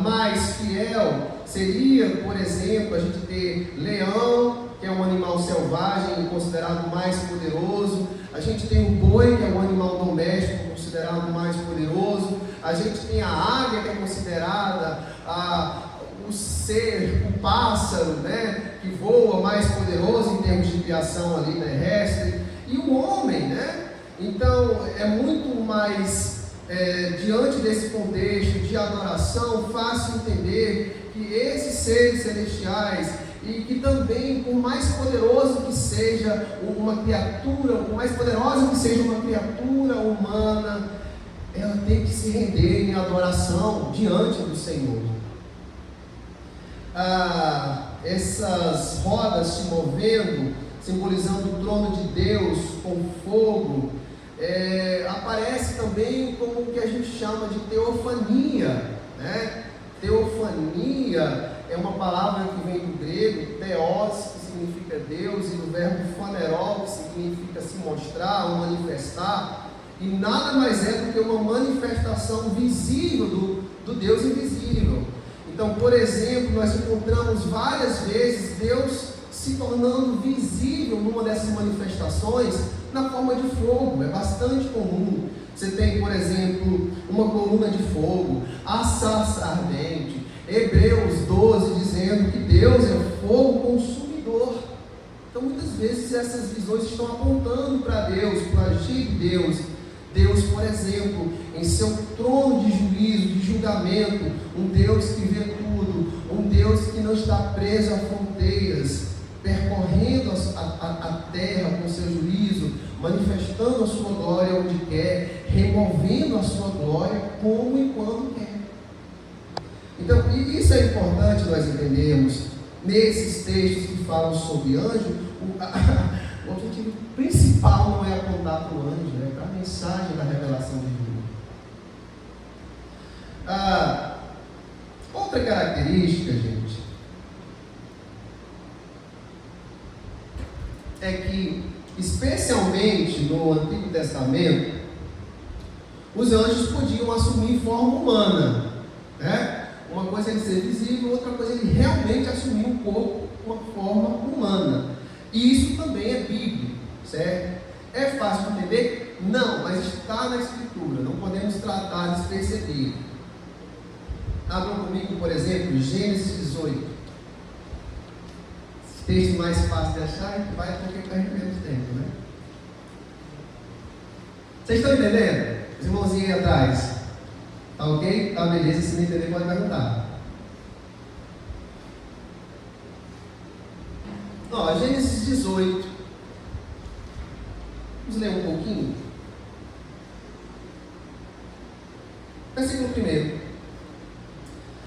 mais fiel seria, por exemplo, a gente ter leão, que é um animal selvagem considerado mais poderoso. A gente tem o boi, que é um animal doméstico considerado mais poderoso. A gente tem a águia, que é considerada o ser, o pássaro, né, que voa, mais poderoso em termos de criação ali terrestre. E o homem, né? Então, é muito mais, diante desse contexto de adoração, fácil entender que esses seres celestiais, e que também, por mais poderoso que seja uma criatura, por mais poderosa que seja uma criatura humana, ela tem que se render em adoração diante do Senhor. Essas rodas se movendo, simbolizando o trono de Deus com fogo, aparece também como o que a gente chama de teofania, né? Teofania é uma palavra que vem do grego, theos, que significa Deus, e do verbo phaneroo, que significa se mostrar ou manifestar, e nada mais é do que uma manifestação visível do Deus invisível. Então, por exemplo, nós encontramos várias vezes Deus se tornando visível numa dessas manifestações na forma de fogo. É bastante comum. Você tem, por exemplo, uma coluna de fogo, a sarça ardente, Hebreus 12 dizendo que Deus é fogo consumidor. Então, muitas vezes essas visões estão apontando para Deus, para o agir de Deus. Deus, por exemplo, em seu trono de juízo, de julgamento, um Deus que vê tudo, um Deus que não está preso a fronteiras, percorrendo a terra com seu juízo, manifestando a sua glória onde quer, removendo a sua glória como e quando quer. Então, isso é importante nós entendermos nesses textos que falam sobre anjo. O objetivo principal não é apontar para o anjo, é para a mensagem da revelação divina. Outra característica, gente, é que, especialmente no Antigo Testamento, os anjos podiam assumir forma humana, né? Uma coisa é ele ser visível, outra coisa é ele realmente assumir um corpo, uma forma humana. E isso também é bíblico, certo? É fácil de entender? Não, mas está na Escritura, não podemos tratar despercebido. Abram comigo, por exemplo, Gênesis 18. Texto mais fácil de achar, vai porque perde menos tempo, né? Vocês estão entendendo? Os irmãozinhos aí atrás. Tá ok? Tá beleza, se não entender pode perguntar. Ó, Gênesis 18. Vamos ler um pouquinho. Versículo 1.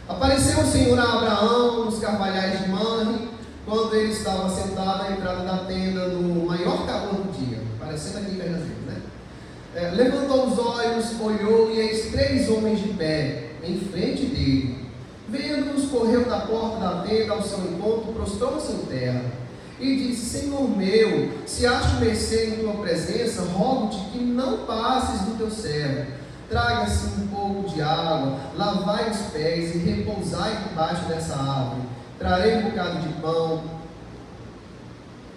Apareceu o Senhor a Abraão nos carvalhais de Manre, quando ele estava sentado à entrada da tenda no maior calor do dia, parecendo aqui em Brasília, né? Levantou os olhos, olhou e eis 3 homens de pé em frente dele. Vendo-os, correu da porta da tenda ao seu encontro, prostrou-se em terra e disse: Senhor meu, se acho mercê em tua presença, rogo-te que não passes do teu servo. Traga-se um pouco de água, lavai os pés e repousai debaixo dessa árvore. Trarei um bocado de pão,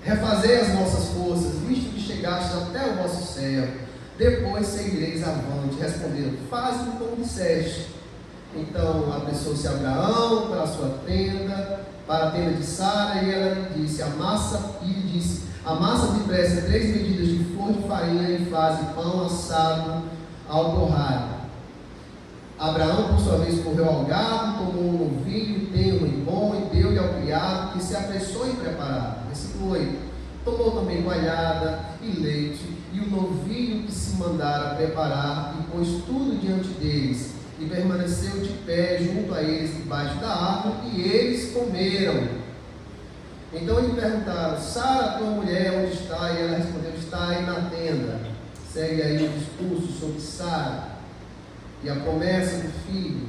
refazei as nossas forças, visto que chegastes até o vosso servo. Depois seguireis avante. Responderam: faze como disseste. Então apressou-se Abraão para a sua tenda, para a tenda de Sara, e ela lhe disse: amassa depressa 3 medidas de flor de farinha e faze pão assado ao torrado. Abraão, por sua vez, correu ao gado, tomou um novilho tenro e bom e deu-lhe ao criado, que se apressou em preparar. Versículo 8. Tomou também coalhada e leite e o novilho que se mandara preparar, e pôs tudo diante deles, e permaneceu de pé junto a eles debaixo da árvore, e eles comeram. Então lhe perguntaram: Sara, tua mulher, onde está? E ela respondeu: está aí na tenda. Segue aí o discurso sobre Sara e a promessa do filho.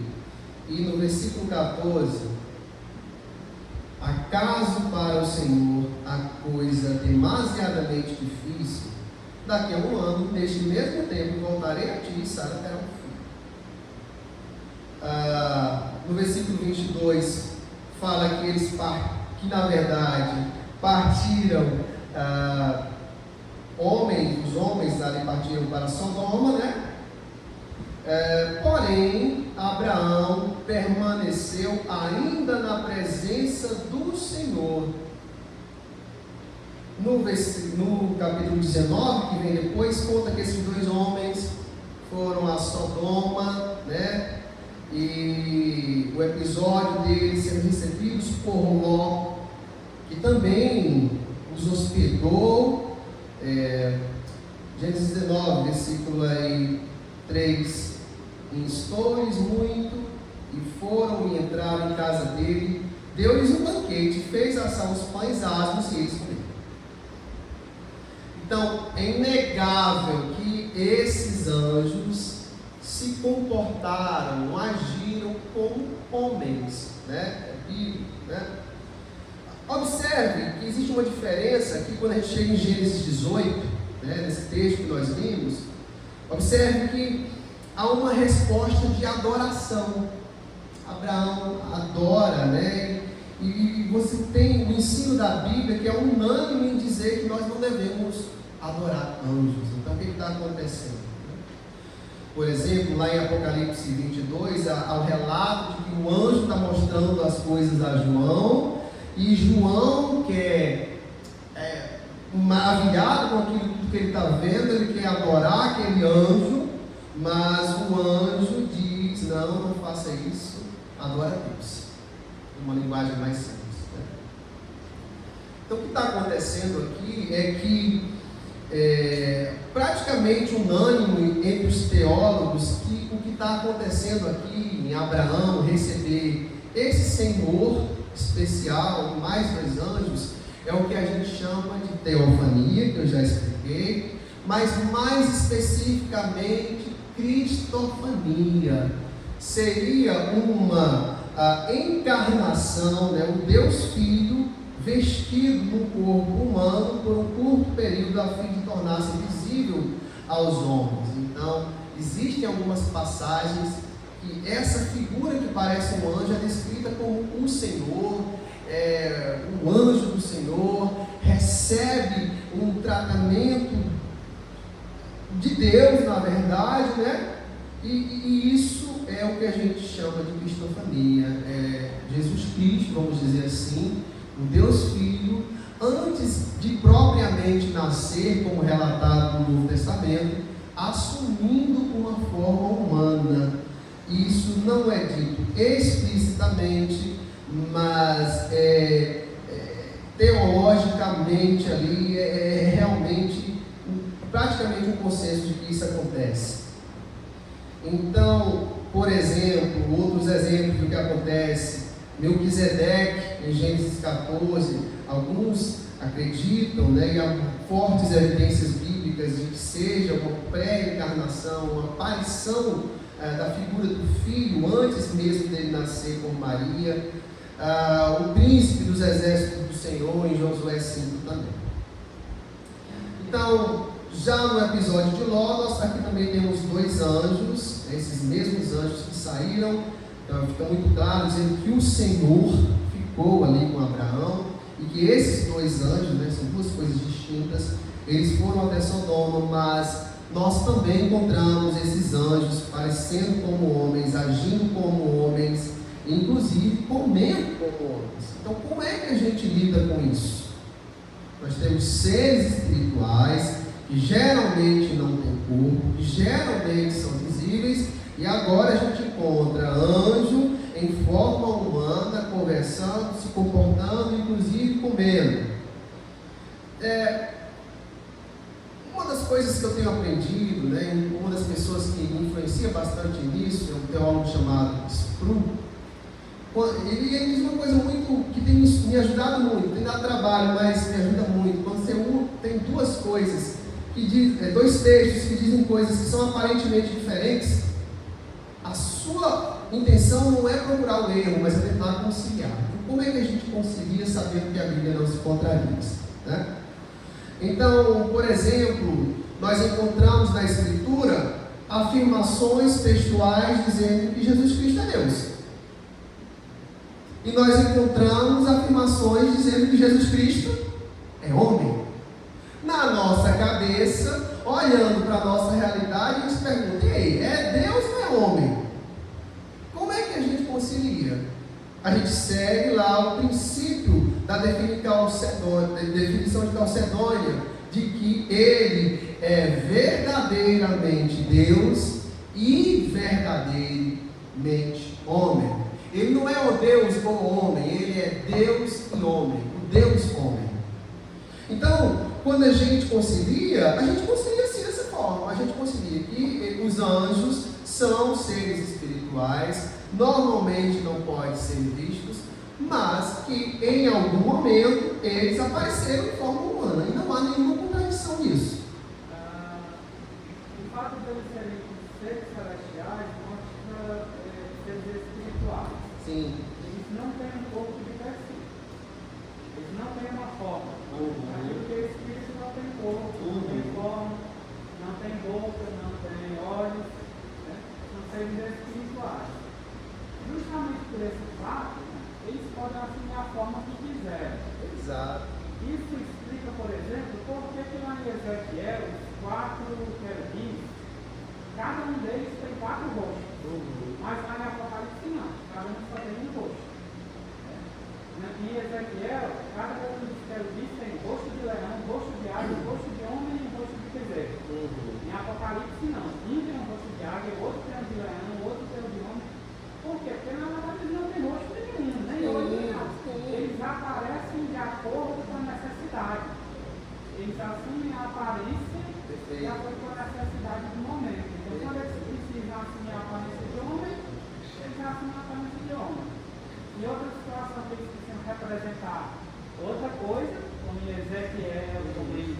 E no versículo 14: acaso para o Senhor a coisa demasiadamente difícil? Daqui a 1 ano, neste mesmo tempo, voltarei a ti e Sara terá um filho. No versículo 22 fala que eles que na verdade partiram, os homens ali partiram para Sodoma, né? Porém, Abraão permaneceu ainda na presença do Senhor. No capítulo 19, que vem depois, conta que esses 2 homens foram a Sodoma, né? E o episódio deles sendo recebidos por Ló, que também os hospedou. Gênesis 19, versículo 3: instou-lhes muito e foram e entraram em casa dele, deu-lhes um banquete, fez assar os pães asmos e eles comeram. Então, é inegável que esses anjos se comportaram, agiram como homens, né? Observe que existe uma diferença aqui quando a gente chega em Gênesis 18, né, nesse texto que nós vimos. Observe que há uma resposta de adoração. Abraão adora, né? E você tem o ensino da Bíblia que é unânime em dizer que nós não devemos adorar anjos. Então o que está acontecendo? Por exemplo, lá em Apocalipse 22, há o relato de que o anjo está mostrando as coisas a João, e João quer, maravilhado com aquilo que ele está vendo, ele quer adorar aquele anjo, mas o anjo diz: não faça isso, adora a Deus. Uma linguagem mais simples, né? Então o que está acontecendo aqui é que praticamente unânime entre os teólogos que o que está acontecendo aqui em Abraão receber esse Senhor especial, mais 2 anjos, é o que a gente chama de teofania, que eu já expliquei, mas mais especificamente cristofania. Seria uma encarnação, né? O Deus Filho vestido no corpo humano por um curto período a fim de tornar-se visível aos homens. Então, existem algumas passagens que essa figura que parece um anjo é descrita como o Senhor, o anjo do Senhor, recebe um tratamento de Deus, na verdade, né? E isso é o que a gente chama de cristofania. É Jesus Cristo, vamos dizer assim, o Deus Filho, antes de propriamente nascer, como relatado no Novo Testamento, assumindo uma forma humana. Isso não é dito explicitamente, mas teologicamente ali é realmente praticamente um consenso de que isso acontece. Então, por exemplo, outros exemplos do que acontece, Melquisedeque, em Gênesis 14, alguns acreditam, e há fortes evidências bíblicas de que seja uma pré-encarnação, uma aparição da figura do filho antes mesmo dele nascer com Maria, o príncipe dos exércitos do Senhor em Josué 5 também. Então, já no episódio de Ló, nós aqui também temos 2 anjos, esses mesmos anjos que saíram. Então fica muito claro dizendo que o Senhor ficou ali com Abraão e que esses 2 anjos, são 2 coisas distintas, eles foram até Sodoma, mas nós também encontramos esses anjos parecendo como homens, agindo como homens, inclusive comendo como homens. Então como é que a gente lida com isso? Nós temos seres espirituais que geralmente não têm corpo, que geralmente são visíveis, e agora a gente encontra anjo em forma humana, conversando, se comportando, inclusive comendo. Uma das coisas que eu tenho aprendido, uma das pessoas que me influencia bastante nisso, é um teólogo chamado Spru. Ele diz uma coisa muito que tem me ajudado muito, tem dado trabalho, mas me ajuda muito. Quando você tem 2 coisas, 2 textos que dizem coisas que são aparentemente diferentes, a sua intenção não é procurar o erro, mas é tentar conciliar. Então, como é que a gente concilia sabendo que a Bíblia não se contradiz? Então, por exemplo, nós encontramos na Escritura afirmações textuais dizendo que Jesus Cristo é Deus. E nós encontramos afirmações dizendo que Jesus Cristo é homem. Na nossa cabeça, olhando para a nossa realidade, a gente se pergunta: ei, é Deus ou é homem? Como é que a gente concilia? A gente segue lá o princípio da definição de Calcedônia, de que ele é verdadeiramente Deus e verdadeiramente homem. Ele não é o Deus como homem, ele é Deus e homem, o Deus homem. Então, quando a gente concilia assim dessa forma. A gente concilia que os anjos são seres espirituais, normalmente não podem ser vistos, mas que em algum momento eles apareceram em forma humana, e não há nenhuma contradição nisso. O fato de eles serem seres celestiais mostra seres espirituais. Sim. Eles não têm um corpo de per si. Eles não têm uma forma. Aquilo que é espírito não tem corpo, não tem forma, não tem boca, não tem olhos, são seres espirituais. Justamente por esse fato, eles podem assumir a forma que quiserem. Exato. Isso explica, por exemplo, por que lá em Ezequiel, os 4 querubins, cada um deles tem 4 rostos. Mas lá em Apocalipse não, cada um só tem um rosto. Em Ezequiel, cada um dos querubins tem rosto de leão, rosto de águia, rosto de homem e rosto de bezerro. Em Apocalipse não, um tem um rosto de águia, outro tem um de leão, outro tem um de homem. Por quê? Porque na verdade eles não têm rosto nenhum, nem olho nem nada. Eles aparecem de acordo com a necessidade. Eles assumem a aparência de acordo com a necessidade do momento. Então, quando eles precisam assumir a aparência de homem, eles assumem a aparência de homem. Em outra situação, eles precisam representar outra coisa, como em Ezequiel, como em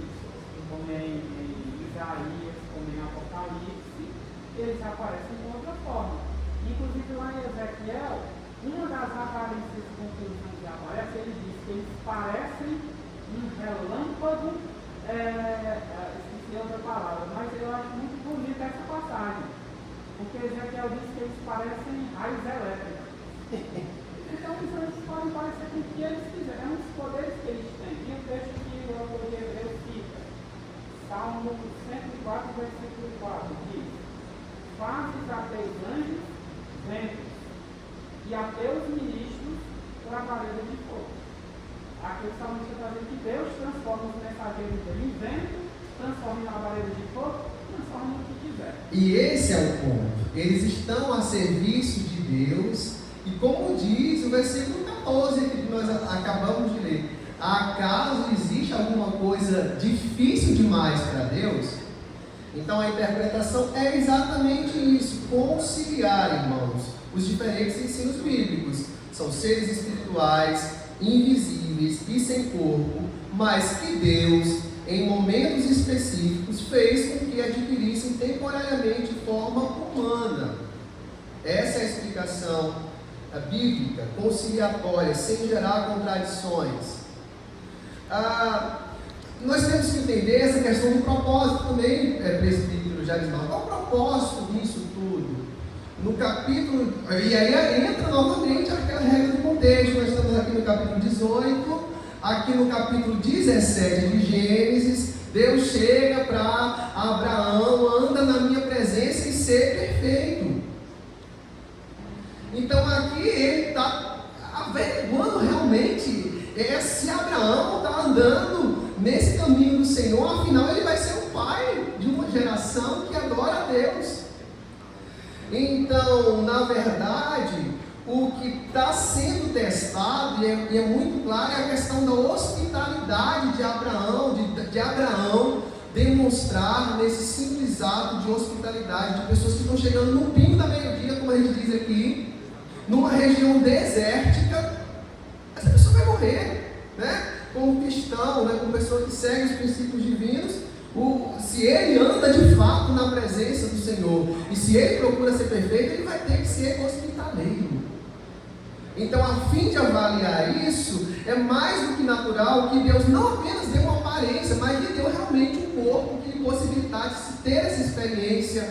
Isaías, como em Apocalipse, eles aparecem de outra forma. Inclusive lá em Ezequiel, uma das aparências com que os anjos aparecem, ele diz que eles parecem um relâmpago, esqueci outra palavra, mas eu acho muito bonita essa passagem, porque Ezequiel diz que eles parecem raios elétricos. Então os anjos podem parecer com o que eles quiserem, é um dos poderes que eles têm. E o texto que o autor de Hebreus cita, Salmo 104, versículo 4, diz: fazes a teus anjos ventos, e a teus ministros labaredas de fogo. Aqui o salmista está dizendo que Deus transforma os mensageiros dele em vento, transforma em labaredas de fogo, transforma no que quiser. E esse é o ponto. Eles estão a serviço de Deus, e como diz o versículo 14 que nós acabamos de ler, acaso existe alguma coisa difícil demais para Deus? Então a interpretação é exatamente isso: conciliar, irmãos, os diferentes ensinos bíblicos. São seres espirituais, invisíveis e sem corpo, mas que Deus, em momentos específicos, fez com que adquirissem temporariamente forma humana. Essa é a explicação bíblica, conciliatória, sem gerar contradições. Nós temos que entender essa questão do propósito também, presbítero Jarismal. Qual o propósito disso tudo? No capítulo, e aí entra novamente aquela regra do contexto. Nós estamos aqui no capítulo 18, aqui no capítulo 17 de Gênesis. Deus chega para Abraão: anda na minha presença e ser perfeito. Então aqui ele está averiguando realmente se Abraão está andando nesse caminho do Senhor. Afinal, ele vai ser o pai de uma geração que adora a Deus. Então, na verdade, o que está sendo testado, e é muito claro, é a questão da hospitalidade de Abraão, de Abraão demonstrar nesse simples ato de hospitalidade, de pessoas que estão chegando no pingo da meio-dia, como a gente diz aqui, numa região desértica. Essa pessoa vai morrer, né? Como cristão, né? Como pessoa que segue os princípios divinos. Se ele anda de fato na presença do Senhor, e se ele procura ser perfeito, ele vai ter que ser hospitaleiro. Então, a fim de avaliar isso, é mais do que natural que Deus não apenas dê uma aparência, mas lhe deu realmente um corpo que lhe possibilitasse ter essa experiência,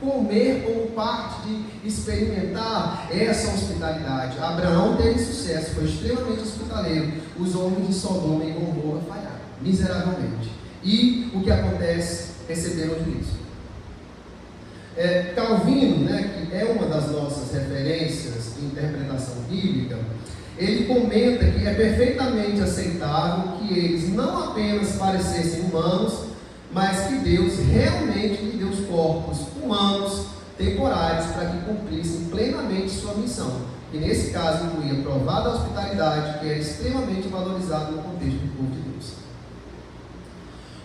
comer como parte de experimentar essa hospitalidade. Abraão teve sucesso, foi extremamente hospitaleiro. Os homens de Sodoma e Gomorra falharam miseravelmente. E o que acontece? Receberam juízo. Calvino, né, que é uma das nossas referências de interpretação bíblica, ele comenta que é perfeitamente aceitável que eles não apenas parecessem humanos, mas que Deus realmente lhe deu os corpos humanos temporários para que cumprissem plenamente sua missão, que nesse caso incluía provada hospitalidade, que era extremamente valorizado no contexto do povo de Deus.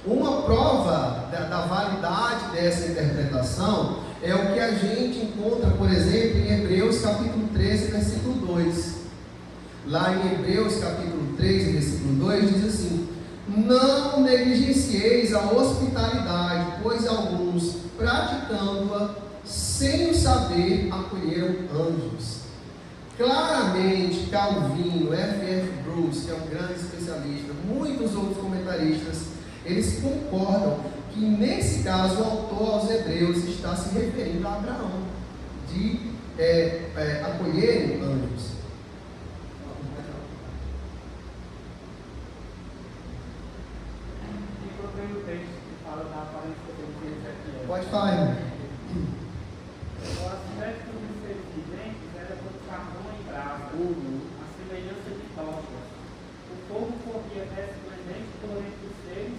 Uma prova da validade dessa interpretação é o que a gente encontra, por exemplo, em Hebreus capítulo 13, versículo 2. Lá em Hebreus capítulo 13, versículo 2, diz assim: não negligencieis a hospitalidade, pois alguns, praticando-a sem o saber, acolheram anjos. Claramente, Calvino, F.F. Bruce, que é um grande especialista, muitos outros comentaristas, eles concordam que nesse caso o autor aos Hebreus está se referindo a Abraão, de acolherem anjos. Pode falar, irmão. O aspecto dos seres viventes era como carvão em brasa, a semelhança de tochas. O fogo corria resplendente por entre os seres,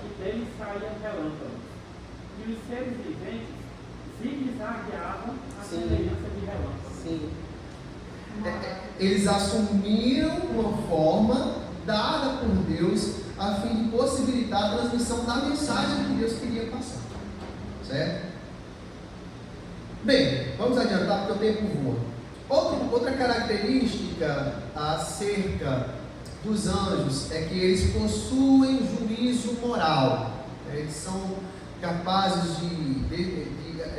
e deles saíam relâmpagos. E os seres viventes zigue-zagueavam a semelhança de relâmpagos. Sim. Eles assumiram uma forma dada por Deus a fim de possibilitar a transmissão da mensagem que Deus queria passar. Certo? Bem, vamos adiantar porque o tempo voa. Outra característica acerca dos anjos é que eles possuem juízo moral. Eles são capazes de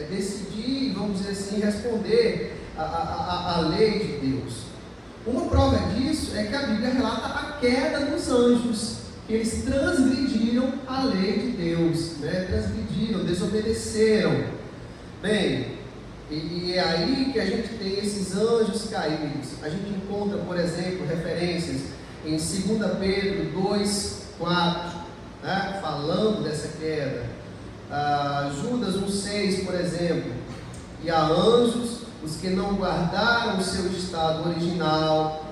decidir, vamos dizer assim, responder à lei de Deus. Uma prova disso é que a Bíblia relata a queda dos anjos. Eles transgrediram a lei de Deus, né? Transgrediram, desobedeceram. Bem, e é aí que a gente tem esses anjos caídos. A gente encontra, por exemplo, referências em 2 Pedro 2,4, né? Falando dessa queda. Judas 1,6, por exemplo. E há anjos, os que não guardaram o seu estado original,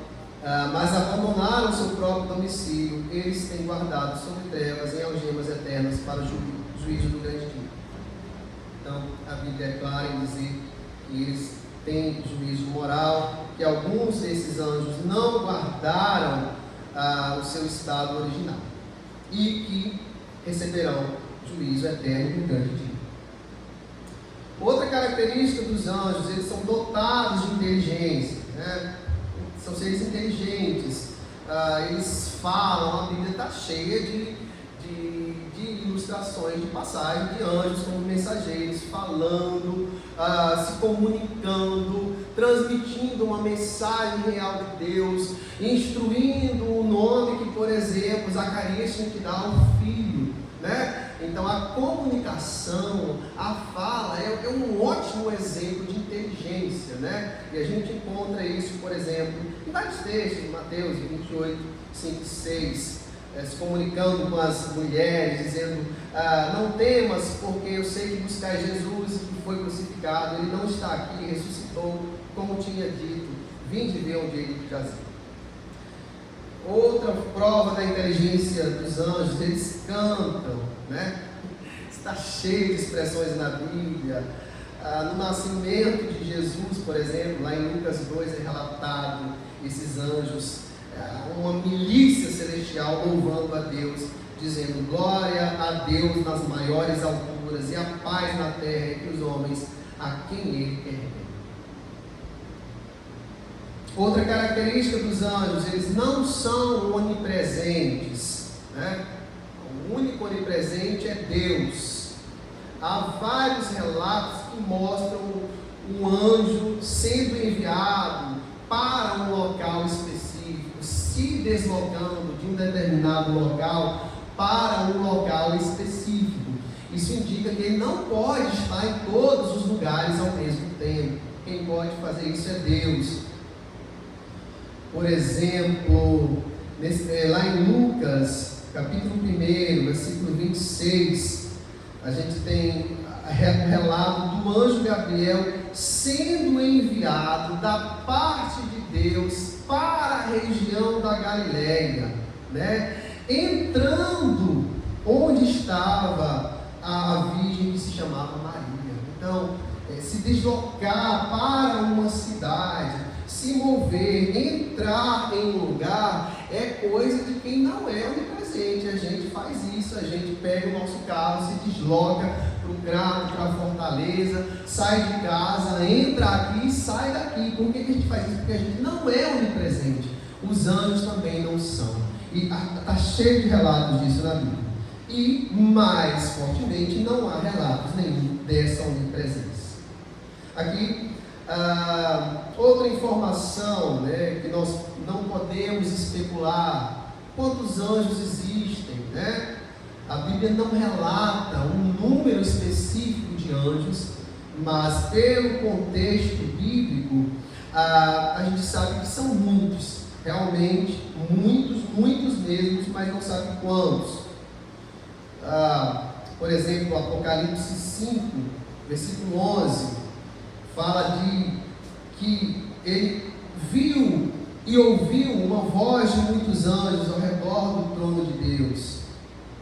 mas abandonaram o seu próprio domicílio, eles têm guardado sobre trevas em algemas eternas para o juízo do grande dia. Então, a Bíblia é clara em dizer que eles têm juízo moral, que alguns desses anjos não guardaram o seu estado original e que receberão juízo eterno no grande dia. Outra característica dos anjos, eles são dotados de inteligência, né? São seres inteligentes, eles falam, a Bíblia está cheia de ilustrações, de passagens de anjos como mensageiros, falando, se comunicando, transmitindo uma mensagem real de Deus, instruindo o nome que, por exemplo, Zacarias tinha que dar ao filho, né? Então a comunicação, a fala é um ótimo exemplo de inteligência, né? E a gente encontra isso, por exemplo, em vários textos, Mateus 28, 5 e 6, se comunicando com as mulheres, dizendo, não temas, porque eu sei que buscais Jesus que foi crucificado, ele não está aqui, ressuscitou, como tinha dito, vinde ver onde ele jazia. Outra prova da inteligência dos anjos, eles cantam, né? Está cheio de expressões na Bíblia. No nascimento de Jesus, por exemplo, lá em Lucas 2 é relatado esses anjos, uma milícia celestial louvando a Deus, dizendo glória a Deus nas maiores alturas e a paz na terra entre os homens a quem Ele quer bem. Outra característica dos anjos, eles não são onipresentes, né? O único onipresente é Deus. Há vários relatos que mostram um anjo sendo enviado para um local específico, se deslocando de um determinado local para um local específico. Isso indica que ele não pode estar em todos os lugares ao mesmo tempo. Quem pode fazer isso é Deus. Por exemplo, lá em Lucas, capítulo 1, versículo 26, a gente tem o relato do anjo Gabriel sendo enviado da parte de Deus para a região da Galileia, né? Entrando onde estava a virgem que se chamava Maria. Então, se deslocar para uma cidade, se mover, entrar em um lugar, é coisa de quem não é onipresente. A gente faz isso, a gente pega o nosso carro, se desloca para o Crato, para a Fortaleza, sai de casa, entra aqui e sai daqui. Por que a gente faz isso? Porque a gente não é onipresente. Os anjos também não são. E está cheio de relatos disso na Bíblia. E, mais fortemente, não há relatos nenhum dessa onipresença. Aqui, outra informação, né, que nós não podemos especular: quantos anjos existem, né? A Bíblia não relata um número específico de anjos, mas pelo contexto bíblico, a gente sabe que são muitos, realmente, muitos mesmos, mas não sabe quantos. Por exemplo, Apocalipse 5, versículo 11, fala de que ele viu e ouviu uma voz de muitos anjos ao redor do trono de Deus,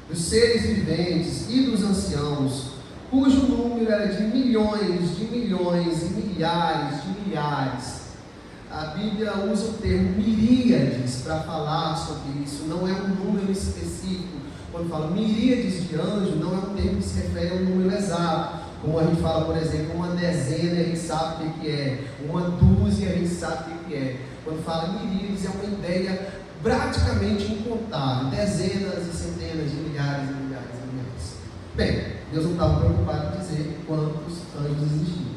dos seres viventes e dos anciãos, cujo número era de milhões e milhares de milhares. A Bíblia usa o termo miríades para falar sobre isso, não é um número específico. Quando fala miríades de anjos, não é um termo que se refere a um número exato. Como a gente fala, por exemplo, uma dezena, a gente sabe o que é. Uma dúzia, a gente sabe o que é. Quando fala miríades, é uma ideia praticamente incontável. Dezenas e centenas de milhares e milhares e milhares. Bem, Deus não estava preocupado em dizer quantos anjos existiam.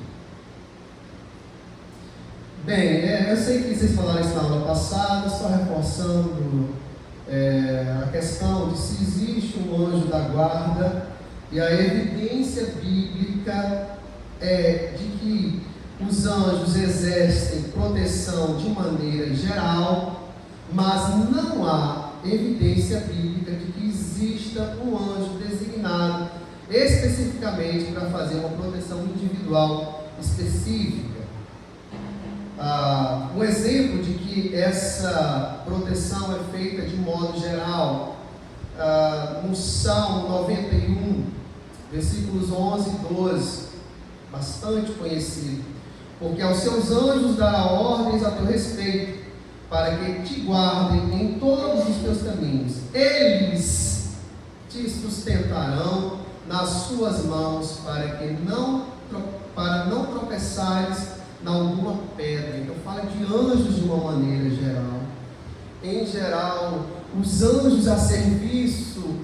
Bem, eu sei que vocês falaram isso na aula passada, só reforçando a questão de se existe um anjo da guarda. E a evidência bíblica é de que os anjos exercem proteção de maneira geral, mas não há evidência bíblica de que exista um anjo designado especificamente para fazer uma proteção individual específica. Um exemplo de que essa proteção é feita de modo geral, no Salmo 91, versículos 11 e 12, bastante conhecido. Porque aos seus anjos dará ordens a teu respeito, para que te guardem em todos os teus caminhos. Eles te sustentarão nas suas mãos, para não tropeçares em alguma pedra. Então fala de anjos de uma maneira geral. Em geral, os anjos a serviço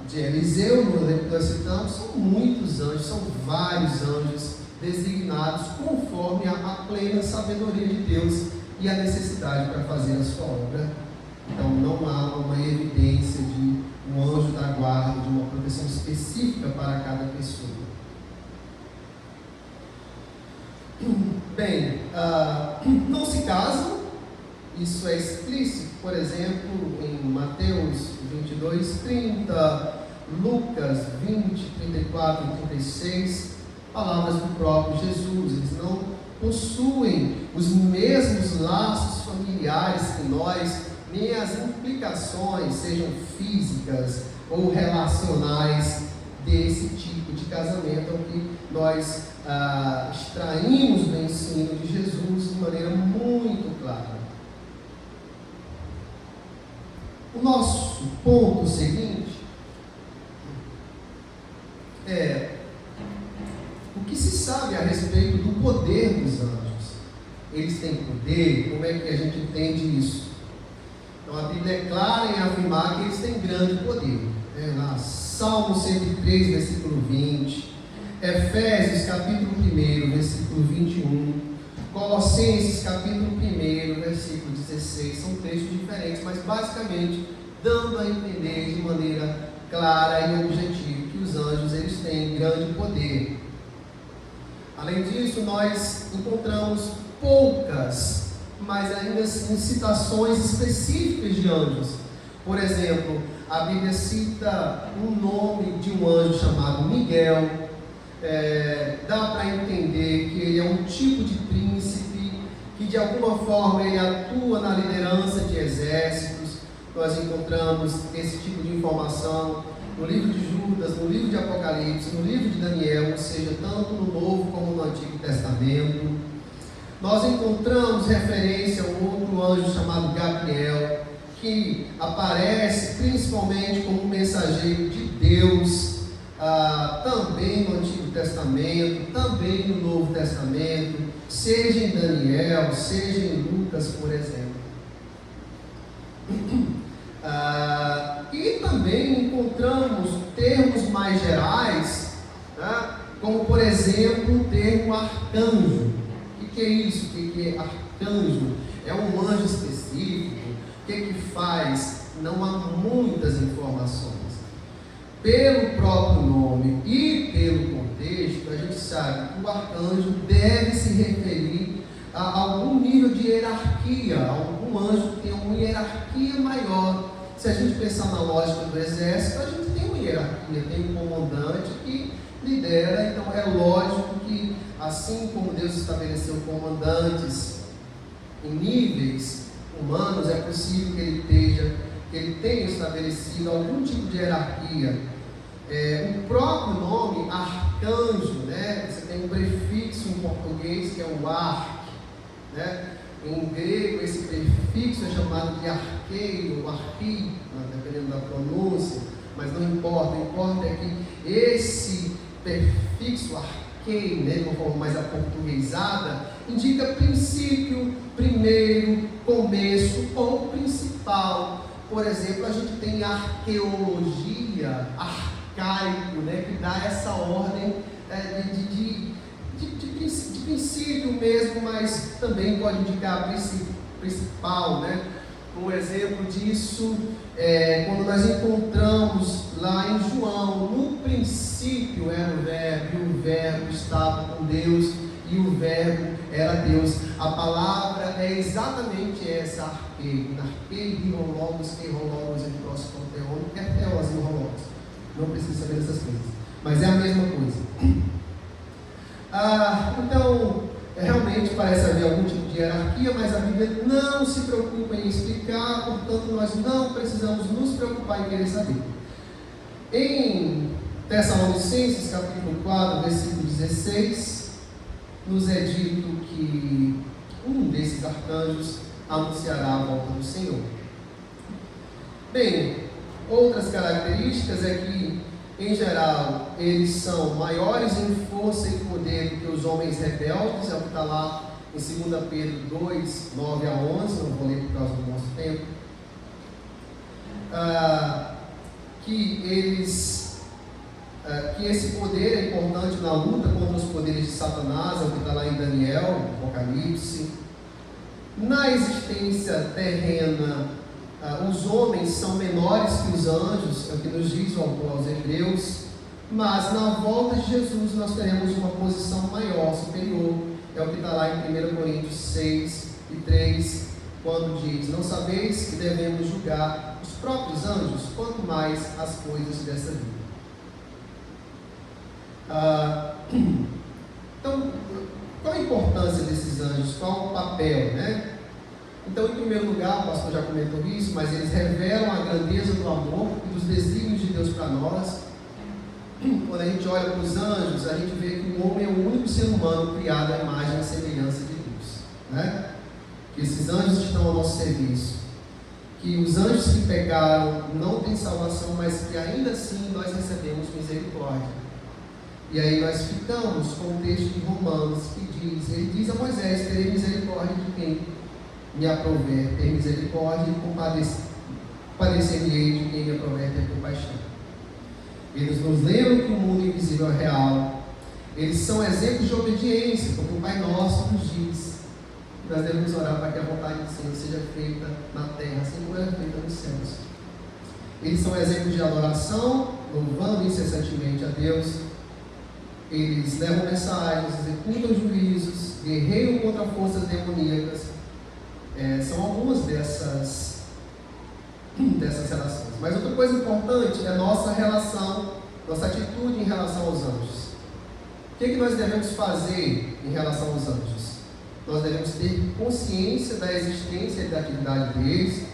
de Eliseu, no exemplo que nós citamos, são muitos anjos, são vários anjos designados conforme a plena sabedoria de Deus e a necessidade para fazer a sua obra. Então não há uma evidência de um anjo da guarda, de uma proteção específica para cada pessoa. Bem, não se casam, isso é explícito, por exemplo, em Mateus 22, 30, Lucas 20, 34 e 36, palavras do próprio Jesus. Eles não possuem os mesmos laços familiares que nós, nem as implicações, sejam físicas ou relacionais, desse tipo de casamento, é o que nós extraímos do ensino de Jesus de maneira muito clara. O nosso ponto seguinte é o que se sabe a respeito do poder dos anjos. Eles têm poder? Como é que a gente entende isso? Então a Bíblia é clara em afirmar que eles têm grande poder. Lá, Salmo 103, versículo 20, Efésios capítulo 1, versículo 21, Colossenses capítulo 1, versículo 16, são textos diferentes, mas basicamente dando a entender de maneira clara e objetiva que os anjos eles têm grande poder. Além disso, nós encontramos poucas, mas ainda assim citações específicas de anjos. Por exemplo, a Bíblia cita um nome de um anjo chamado Miguel. Dá para entender que ele é um tipo de príncipe, que de alguma forma ele atua na liderança de exércitos. Nós encontramos esse tipo de informação no livro de Judas, no livro de Apocalipse, no livro de Daniel, ou seja, tanto no Novo como no Antigo Testamento. Nós encontramos referência a um outro anjo chamado Gabriel, que aparece principalmente como mensageiro de Deus, também no Antigo Testamento, também no Novo Testamento, seja em Daniel, seja em Lucas, por exemplo. E também encontramos termos mais gerais, como por exemplo o termo arcanjo. O que é isso? O que é arcanjo? É um anjo específico? O que faz? Não há muitas informações. Pelo próprio nome e pelo contexto, a gente sabe que o arcanjo deve se referir a algum nível de hierarquia, algum anjo que tem uma hierarquia maior. Se a gente pensar na lógica do exército, a gente tem uma hierarquia, tem um comandante que lidera. Então é lógico que, assim como Deus estabeleceu comandantes em níveis humanos, é possível que ele tenha estabelecido algum tipo de hierarquia. O próprio nome arcanjo, você tem um prefixo em português que é o arque, em grego esse prefixo é chamado de arqueiro, arqui, dependendo da pronúncia, mas não importa, o importante é que esse prefixo arqueiro, de uma forma mais aportuguesada, indica princípio, primeiro, começo ou principal. Por exemplo, a gente tem arqueologia, arcaico, que dá essa ordem de princípio mesmo, mas também pode indicar principal, Um exemplo disso é quando nós encontramos lá em João, no princípio era o Verbo, e o Verbo estava com Deus, e o Verbo era Deus. A palavra é exatamente essa, arqueiro, logos, e próximo conteúdo, que é teos e logos. Não precisa saber dessas coisas, mas é a mesma coisa. Então, realmente parece haver algum tipo de hierarquia, mas a Bíblia não se preocupa em explicar, portanto nós não precisamos nos preocupar em querer saber. Em Tessalonicenses capítulo 4, versículo 16, nos é dito que um desses arcanjos anunciará a volta do Senhor. Bem, outras características é que, em geral, eles são maiores em força e poder do que os homens rebeldes, é o que está lá em 2 Pedro 2, 9 a 11, não vou ler por causa do nosso tempo. Que esse poder é importante na luta contra os poderes de Satanás, é o que está lá em Daniel, Apocalipse. Na existência terrena, os homens são menores que os anjos, é o que nos diz o autor aos Hebreus, mas na volta de Jesus nós teremos uma posição maior, superior, é o que está lá em 1 Coríntios 6 e 3, quando diz: não sabeis que devemos julgar os próprios anjos, quanto mais as coisas dessa vida. Então, qual a importância desses anjos? Qual o papel, né? Então, em primeiro lugar, o pastor já comentou isso, mas eles revelam a grandeza do amor e dos desígnios de Deus para nós. Quando a gente olha para os anjos, a gente vê que o homem é o único ser humano criado à imagem e semelhança de Deus, né? Que esses anjos estão ao nosso serviço, que os anjos que pecaram não têm salvação, mas que ainda assim nós recebemos misericórdia. E aí nós ficamos com o texto de Romanos que diz, ele diz a Moisés: terei misericórdia de quem me aprover ter misericórdia e compadecer-me-ei de quem me aprover ter compaixão. Eles nos lembram que o mundo invisível é real. Eles são exemplos de obediência, porque o Pai Nosso nos diz que nós devemos orar para que a vontade do Senhor seja feita na terra, assim como é feita nos céus. Eles são exemplos de adoração, louvando incessantemente a Deus. Eles levam mensagens, executam juízos, guerreiam contra forças demoníacas. São algumas dessas relações. Mas outra coisa importante é nossa relação, nossa atitude em relação aos anjos. O que nós devemos fazer em relação aos anjos? Nós devemos ter consciência da existência e da atividade deles,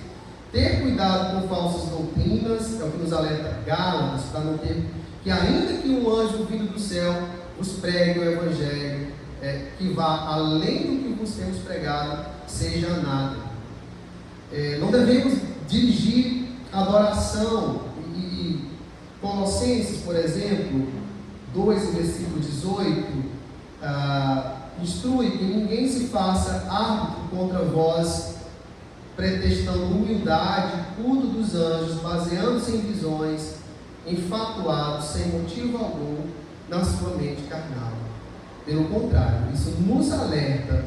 ter cuidado com falsas doutrinas, é o que nos alerta Gálatas, para não ter, que ainda que um anjo vindo do céu vos pregue o Evangelho, que vá além do que vos temos pregado, seja nada. Não devemos dirigir adoração. E Colossenses, por exemplo, 2, versículo 18, instrui que ninguém se faça árbitro contra vós, pretextando humildade, culto dos anjos, baseando-se em visões, enfatuados, sem motivo algum, na sua mente carnal. Pelo contrário, isso nos alerta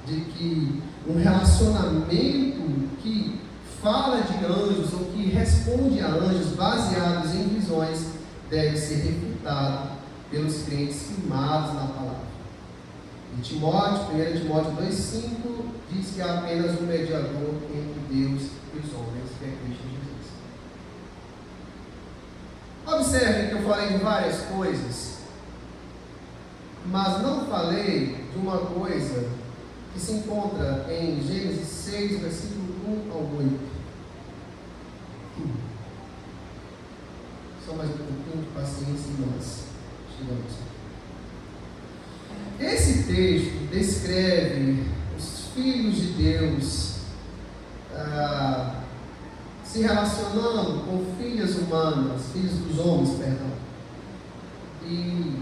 de que um relacionamento que fala de anjos ou que responde a anjos baseados em visões deve ser refutado pelos crentes firmados na palavra. Em Timóteo, 1 Timóteo 2,5 diz que há apenas um mediador entre Deus e os homens, que é Cristo Jesus. Observem que eu falei de várias coisas, mas não falei de uma coisa que se encontra em Gênesis 6, versículo 1 ao 8. Só mais um pouquinho de paciência e nós chegamos. Esse texto descreve os filhos de Deus se relacionando com filhas humanas, filhos dos homens, perdão, e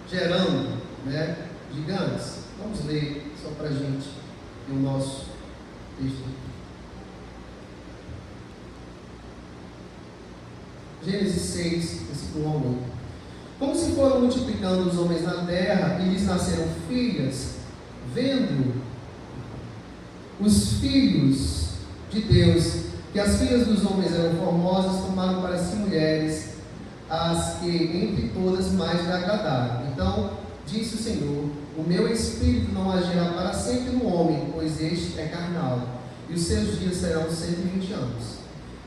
gerando, gigantes. Vamos ler só para a gente ver o nosso texto. Gênesis 6, versículo 1 ao 8. Como se foram multiplicando os homens na terra e lhes nasceram filhas, vendo os filhos de Deus que as filhas dos homens eram formosas, tomaram para si mulheres, as que entre todas mais lhe agradaram. Então disse o Senhor: o meu espírito não agirá para sempre no homem, pois este é carnal, e os seus dias serão 120 anos.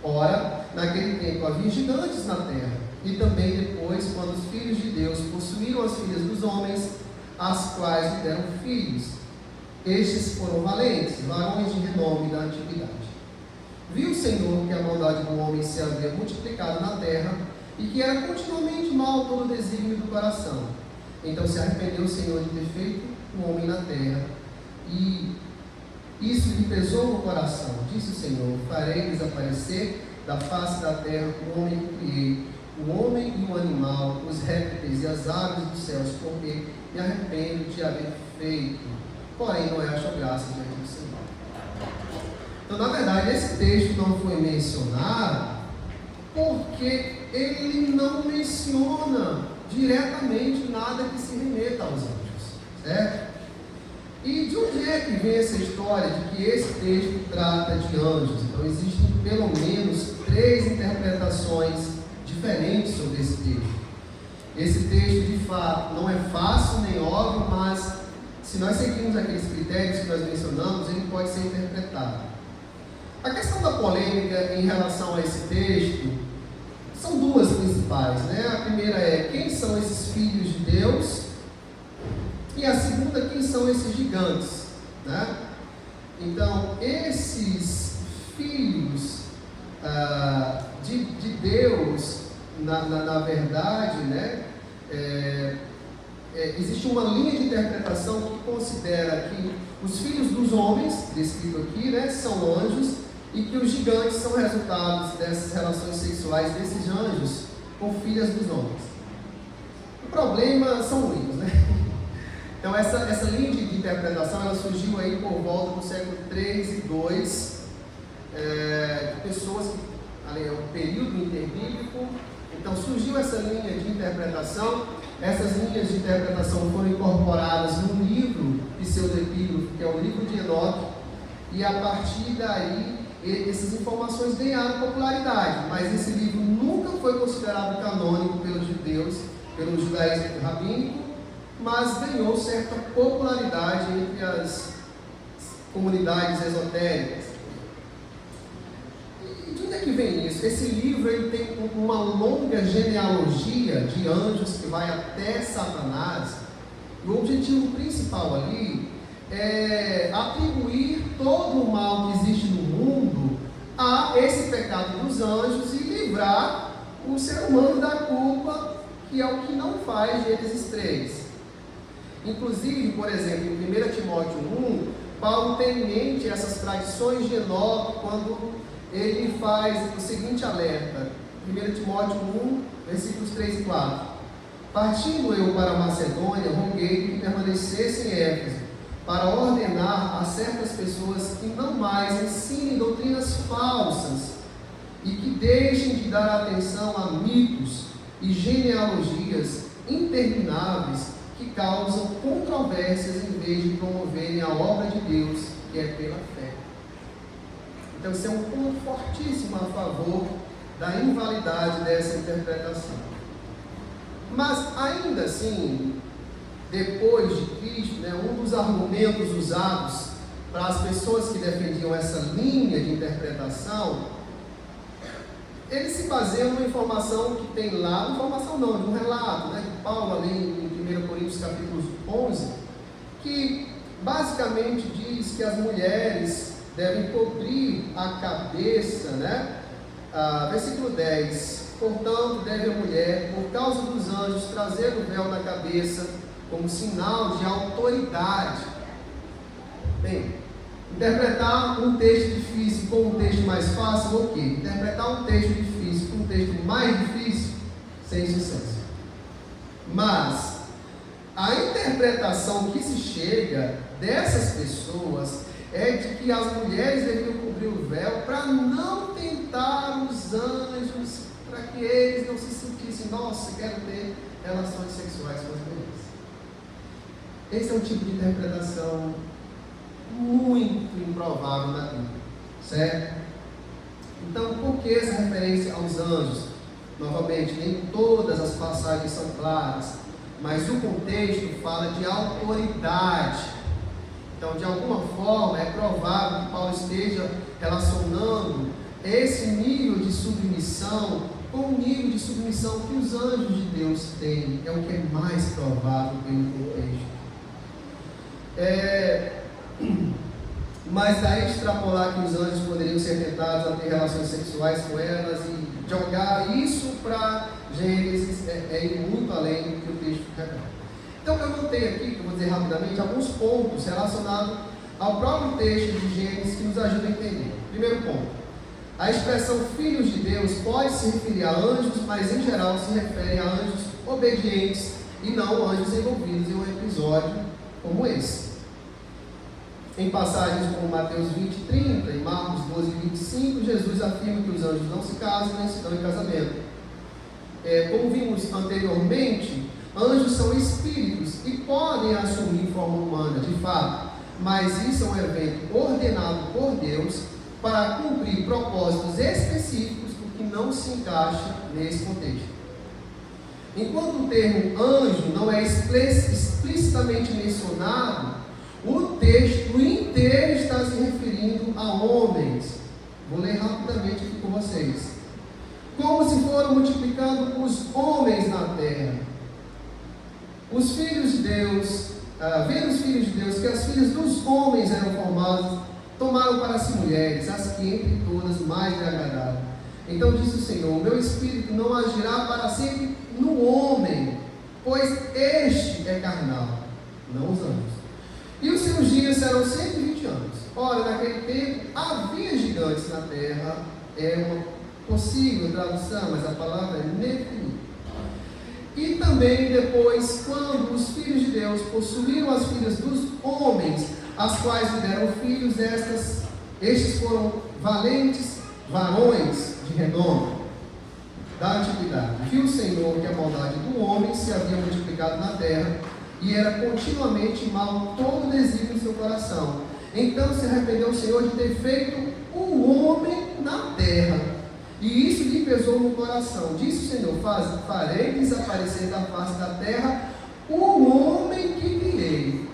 Ora, naquele tempo havia gigantes na terra, e também depois, quando os filhos de Deus possuíram as filhas dos homens, as quais lhe deram filhos. Estes foram valentes, varões de renome da antiguidade. Viu o Senhor que a maldade do homem se havia multiplicado na terra, e que era continuamente mal todo o desígnio do coração. Então se arrependeu o Senhor de ter feito um homem na terra, e isso lhe pesou no coração. Disse o Senhor: farei desaparecer da face da terra o homem que criei, o homem e o animal, os répteis e as aves dos céus, porque me arrependo de haver feito. Porém não achou graça diante do Senhor. Então, na verdade, esse texto não foi mencionado porque ele não menciona diretamente nada que se remeta aos anjos, certo? E de onde é que vem essa história de que esse texto trata de anjos? Então, existem pelo menos 3 interpretações diferentes sobre esse texto. Esse texto, de fato, não é fácil nem óbvio, mas se nós seguirmos aqueles critérios que nós mencionamos, ele pode ser interpretado. A questão da polêmica em relação a esse texto são 2 principais, né? A primeira é: quem são esses filhos de Deus? E a segunda, quem são esses gigantes, né? Então, esses filhos de Deus, na verdade, né? Existe uma linha de interpretação que considera que os filhos dos homens, descrito aqui, né, são anjos, e que os gigantes são resultados dessas relações sexuais desses anjos com filhas dos homens. O problema são muitos, né? Então essa linha de interpretação, ela surgiu aí por volta do século 3 e 2, de pessoas que, ali é o período interbíblico. Então surgiu essa linha de interpretação. Essas linhas de interpretação foram incorporadas num livro pseudoepígrafo, que é o livro de Enoque, e a partir daí essas informações ganharam popularidade, mas esse livro nunca foi considerado canônico pelos judeus, pelo judaísmo rabínico, mas ganhou certa popularidade entre as comunidades esotéricas. E de onde é que vem isso? Esse livro ele tem uma longa genealogia de anjos que vai até Satanás, e o objetivo principal ali é atribuir todo o mal que existe no mundo a esse pecado dos anjos e livrar o ser humano da culpa, que é o que não faz deles 3. Inclusive, por exemplo, em 1 Timóteo 1, Paulo tem em mente essas tradições de Enoque quando ele faz o seguinte alerta. 1 Timóteo 1, versículos 3 e 4. Partindo eu para a Macedônia, roguei que permanecesse em Éfeso, para ordenar a certas pessoas que não mais ensinem doutrinas falsas e que deixem de dar atenção a mitos e genealogias intermináveis que causam controvérsias em vez de promoverem a obra de Deus, que é pela fé. Então, isso é um ponto fortíssimo a favor da invalidade dessa interpretação. Mas, ainda assim, depois de Cristo, né, um dos argumentos usados para as pessoas que defendiam essa linha de interpretação, eles se baseiam numa informação que tem lá, informação não, de um relato, né, de Paulo ali em 1 Coríntios capítulo 11, que basicamente diz que as mulheres devem cobrir a cabeça, né? Versículo 10: portanto, deve a mulher, por causa dos anjos, trazer o véu na cabeça como sinal de autoridade. Bem, interpretar um texto difícil com um texto mais fácil, ok. Interpretar um texto difícil com um texto mais difícil, sem sucesso. Mas a interpretação que se chega dessas pessoas é de que as mulheres deveriam cobrir o véu para não tentar os anjos, para que eles não se sentissem, nossa, quero ter relações sexuais com as mulheres. Esse é um tipo de interpretação muito improvável na Bíblia, certo? Então, por que essa referência aos anjos? Novamente, nem todas as passagens são claras, mas o contexto fala de autoridade. Então, de alguma forma, é provável que Paulo esteja relacionando esse nível de submissão com o nível de submissão que os anjos de Deus têm. É o que é mais provável pelo contexto. Mas daí extrapolar que os anjos poderiam ser tentados a ter relações sexuais com elas e jogar isso para Gênesis é ir muito além do que o texto revela. Então eu notei aqui, que eu vou dizer rapidamente, alguns pontos relacionados ao próprio texto de Gênesis que nos ajudam a entender. Primeiro ponto: a expressão filhos de Deus pode se referir a anjos, mas em geral se refere a anjos obedientes e não anjos envolvidos em um episódio como esse. Em passagens como Mateus 20 e 30 e Marcos 12 e 25, Jesus afirma que os anjos não se casam nem se dão em casamento. Como vimos anteriormente, anjos são espíritos e podem assumir forma humana, de fato, mas isso é um evento ordenado por Deus para cumprir propósitos específicos, o que não se encaixa nesse contexto. Enquanto o termo anjo não é explicitamente mencionado, o texto inteiro está se referindo a homens. Vou ler rapidamente aqui com vocês. Como se foram multiplicando os homens na terra. Os filhos de Deus, vendo os filhos de Deus que as filhas dos homens eram formadas, tomaram para si mulheres, as que entre todas mais lhe agradaram. Então disse o Senhor: o meu espírito não agirá para sempre no homem, pois este é carnal, não os anjos. E os seus dias serão 120 anos. Ora, naquele tempo havia gigantes na terra. É uma possível tradução, mas a palavra é nefilim. E também depois, quando os filhos de Deus possuíram as filhas dos homens, as quais lhe deram filhos, estes foram valentes varões de renome da antiguidade. Viu o Senhor que a maldade do homem se havia multiplicado na terra, e era continuamente mal todo o desígnio do seu coração. Então se arrependeu o Senhor de ter feito o homem na terra, e isso lhe pesou no coração. Disse o Senhor: farei desaparecer da face da terra o homem que criei,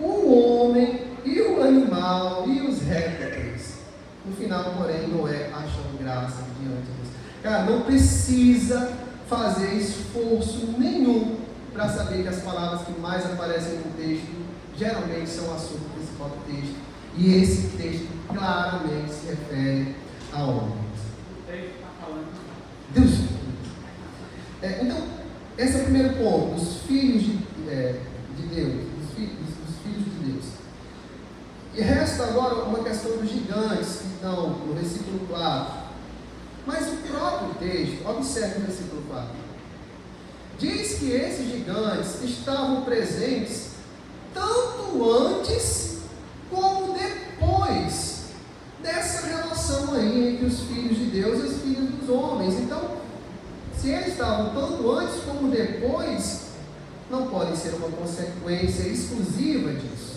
o homem e o animal e os répteis. No final, porém, Noé achou graça diante de Deus. Cara, não precisa fazer esforço nenhum para saber que as palavras que mais aparecem no texto geralmente são o assunto principal do texto. E esse texto claramente se refere a homens. O texto está falando. Deus. Então, esse é o primeiro ponto, dos filhos de Deus, dos filhos de Deus. E resta agora uma questão dos gigantes, que estão no versículo 4. Mas o próprio texto, observe o versículo 4. Diz que esses gigantes estavam presentes tanto antes como depois dessa relação aí entre os filhos de Deus e os filhos dos homens. Então, se eles estavam tanto antes como depois, não podem ser uma consequência exclusiva disso.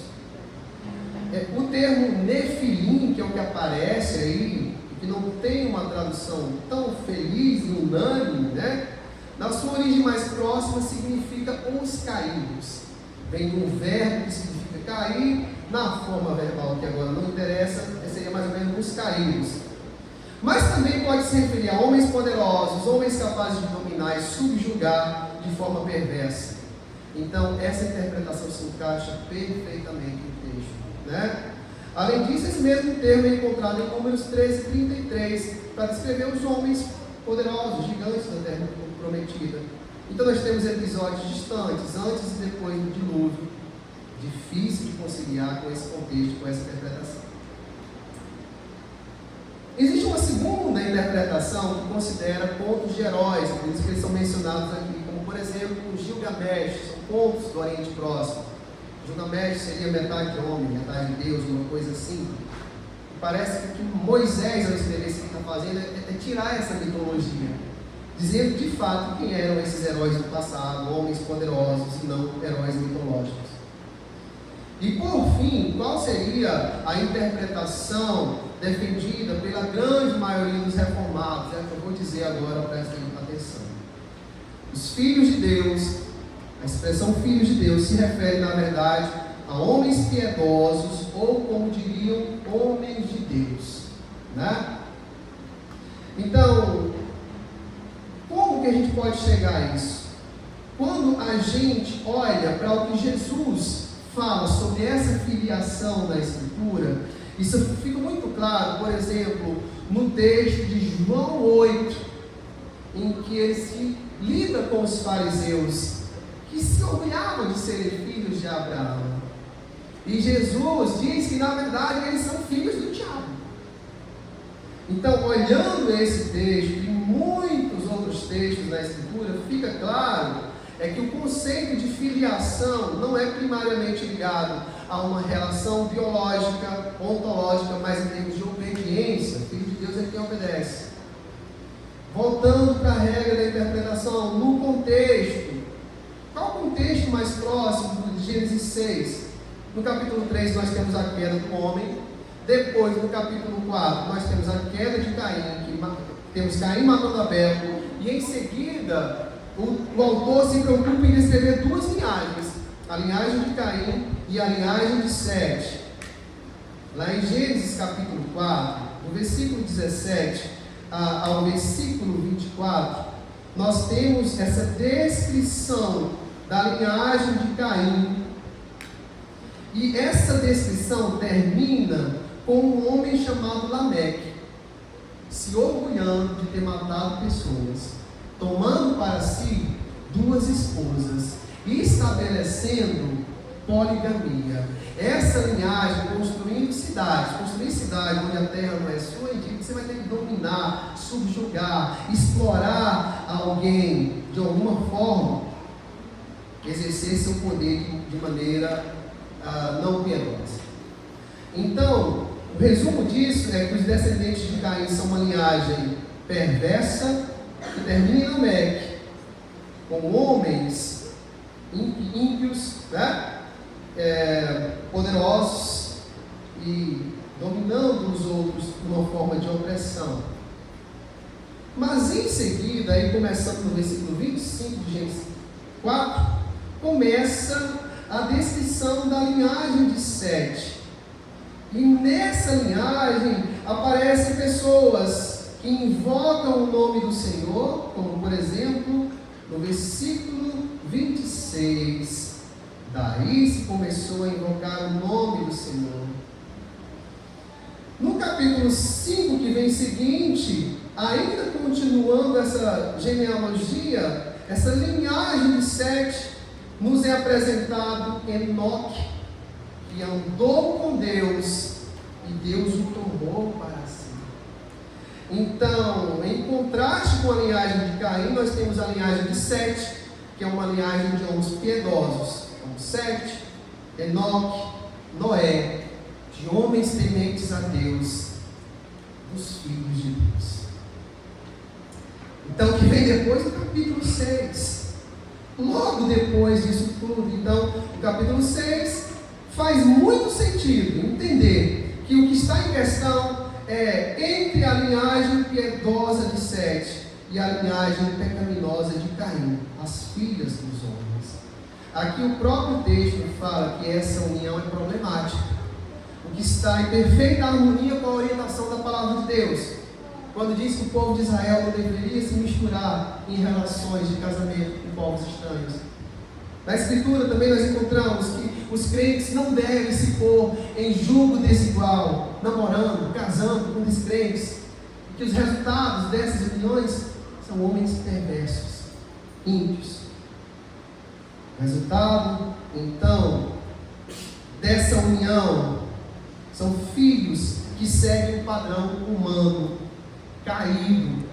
O termo nefilim, que é o que aparece aí, que não tem uma tradução tão feliz e unânime, né? Na sua origem mais próxima significa os caídos. Vem de um verbo que significa cair, na forma verbal que agora não interessa, seria mais ou menos os caídos. Mas também pode se referir a homens poderosos, homens capazes de dominar e subjugar de forma perversa. Então essa interpretação se encaixa perfeitamente no texto, né? Além disso, esse mesmo termo é encontrado em Números 13 e 33, para descrever os homens poderosos, gigantes da terra prometida. Então nós temos episódios distantes, antes e depois do dilúvio, difícil de conciliar com esse contexto, com essa interpretação. Existe uma segunda interpretação que considera pontos de heróis, por isso que eles são mencionados aqui, como por exemplo Gilgamesh, são pontos do Oriente Próximo. Gilgamesh seria metade homem, metade Deus, uma coisa assim. Parece que o que Moisés, ao escrever isso que está fazendo, é tirar essa mitologia, dizendo de fato quem eram esses heróis do passado, homens poderosos e não heróis mitológicos. E por fim, qual seria a interpretação defendida pela grande maioria dos reformados? É o que eu vou dizer agora, prestem atenção. Os filhos de Deus, a expressão filhos de Deus se refere na verdade a homens piedosos, ou como diriam, homens de Deus, né? Então, como que a gente pode chegar a isso? Quando a gente olha para o que Jesus fala sobre essa filiação na Escritura, isso fica muito claro, por exemplo, no texto de João 8, em que ele se lida com os fariseus, que se orgulhavam de serem filhos de Abraão. E Jesus diz que, na verdade, eles são filhos do diabo. Então, olhando esse texto e muitos outros textos na Escritura, fica claro que o conceito de filiação não é primariamente ligado a uma relação biológica, ontológica, mas em termos de obediência. O Filho de Deus é quem obedece. Voltando para a regra da interpretação, no contexto, qual o contexto mais próximo de Gênesis 6? No capítulo 3 nós temos a queda do homem. Depois, no capítulo 4, nós temos a queda de Caim, temos Caim matando Abel. E em seguida, o autor se preocupa em descrever duas linhagens, a linhagem de Caim e a linhagem de Sete. Lá em Gênesis capítulo 4, no versículo 17 ao versículo 24, nós temos essa descrição da linhagem de Caim. E essa descrição termina com um homem chamado Lameque, se orgulhando de ter matado pessoas, tomando para si duas esposas e estabelecendo poligamia. Essa linhagem construindo cidades. Construir cidade onde a terra não é sua, indica que você vai ter que dominar, subjugar, explorar alguém de alguma forma, exercer seu poder de maneira não piedosa. Então, o resumo disso é que os descendentes de Caim são uma linhagem perversa, que termina em Lameque, com homens ímpios, poderosos e dominando os outros de uma forma de opressão. Mas em seguida, aí começando no versículo 25 de Gênesis 4, começa a descrição da linhagem de Sete. E nessa linhagem aparecem pessoas que invocam o nome do Senhor, como por exemplo, no versículo 26. Daí se começou a invocar o nome do Senhor. No capítulo 5 que vem seguinte, ainda continuando essa genealogia, essa linhagem de Sete, nos é apresentado Enoque, que andou com Deus e Deus o tomou para si. Então, em contraste com a linhagem de Caim, nós temos a linhagem de Sete, que é uma linhagem de homens piedosos, como Sete, Enoque, Noé, de homens tementes a Deus, dos filhos de Deus. Então, o que vem depois do capítulo 6. Logo depois disso tudo, então, o capítulo 6 faz muito sentido entender que o que está em questão é entre a linhagem piedosa de Sete e a linhagem pecaminosa de Caim, as filhas dos homens. Aqui o próprio texto fala que essa união é problemática, o que está em perfeita harmonia com a orientação da palavra de Deus, quando diz que o povo de Israel não deveria se misturar em relações de casamento com povos estranhos. Na Escritura também nós encontramos que os crentes não devem se pôr em julgo desigual, namorando, casando com descrentes, e que os resultados dessas uniões são homens perversos, ímpios. O resultado, então, dessa união são filhos que seguem o padrão humano, caído,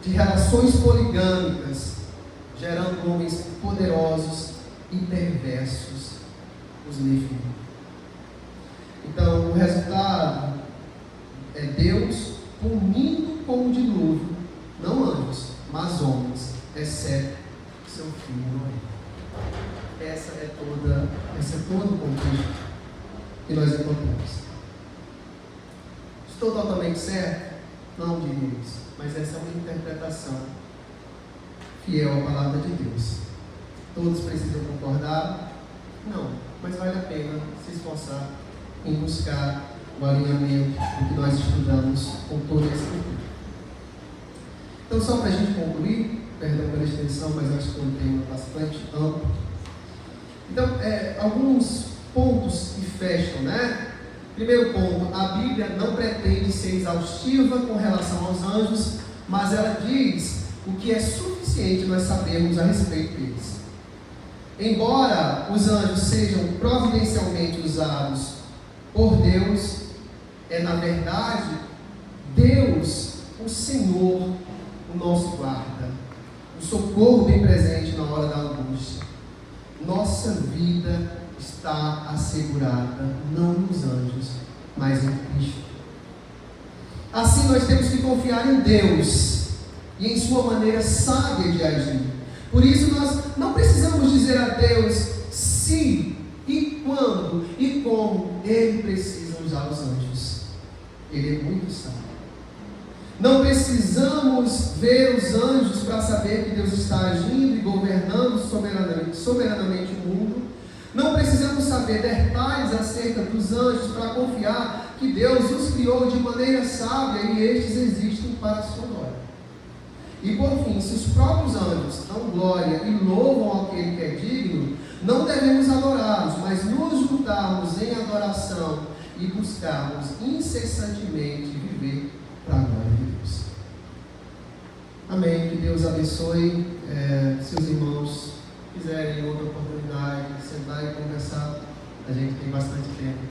de relações poligâmicas, gerando homens poderosos e perversos, os Nefilim. Então, o resultado é Deus punindo com o dilúvio, não anjos, mas homens, exceto seu filho Noé. Esse é todo o contexto que nós encontramos. Estou totalmente certo? Não diria isso, mas essa é uma interpretação fiel à palavra de Deus. Todos precisam concordar? Não, mas vale a pena se esforçar em buscar o alinhamento do que nós estudamos com toda a Escritura. Então, só para a gente concluir, perdão pela extensão, mas acho que é um tema bastante amplo. Então, alguns pontos que fecham, né? Primeiro ponto, a Bíblia não pretende ser exaustiva com relação aos anjos, mas ela diz o que é suficiente nós sabermos a respeito deles. Embora os anjos sejam providencialmente usados por Deus, na verdade, Deus, o Senhor, o nosso guarda, o socorro bem presente na hora da angústia. Nossa vida está assegurada, não nos anjos, mas em Cristo. Assim nós temos que confiar em Deus e em sua maneira sábia de agir. Por isso nós não precisamos dizer a Deus se e quando e como Ele precisa usar os anjos. Ele é muito sábio. Não precisamos ver os anjos para saber que Deus está agindo e governando soberanamente o mundo. Não precisamos saber detalhes acerca dos anjos para confiar que Deus os criou de maneira sábia e estes existem para a sua glória. E por fim, se os próprios anjos dão glória e louvam aquele que é digno, não devemos adorá-los, mas nos juntarmos em adoração e buscarmos incessantemente viver para a glória de Deus. Amém. Que Deus abençoe. Seus irmãos quiserem outra oportunidade de sentar e conversar, a gente tem bastante tempo.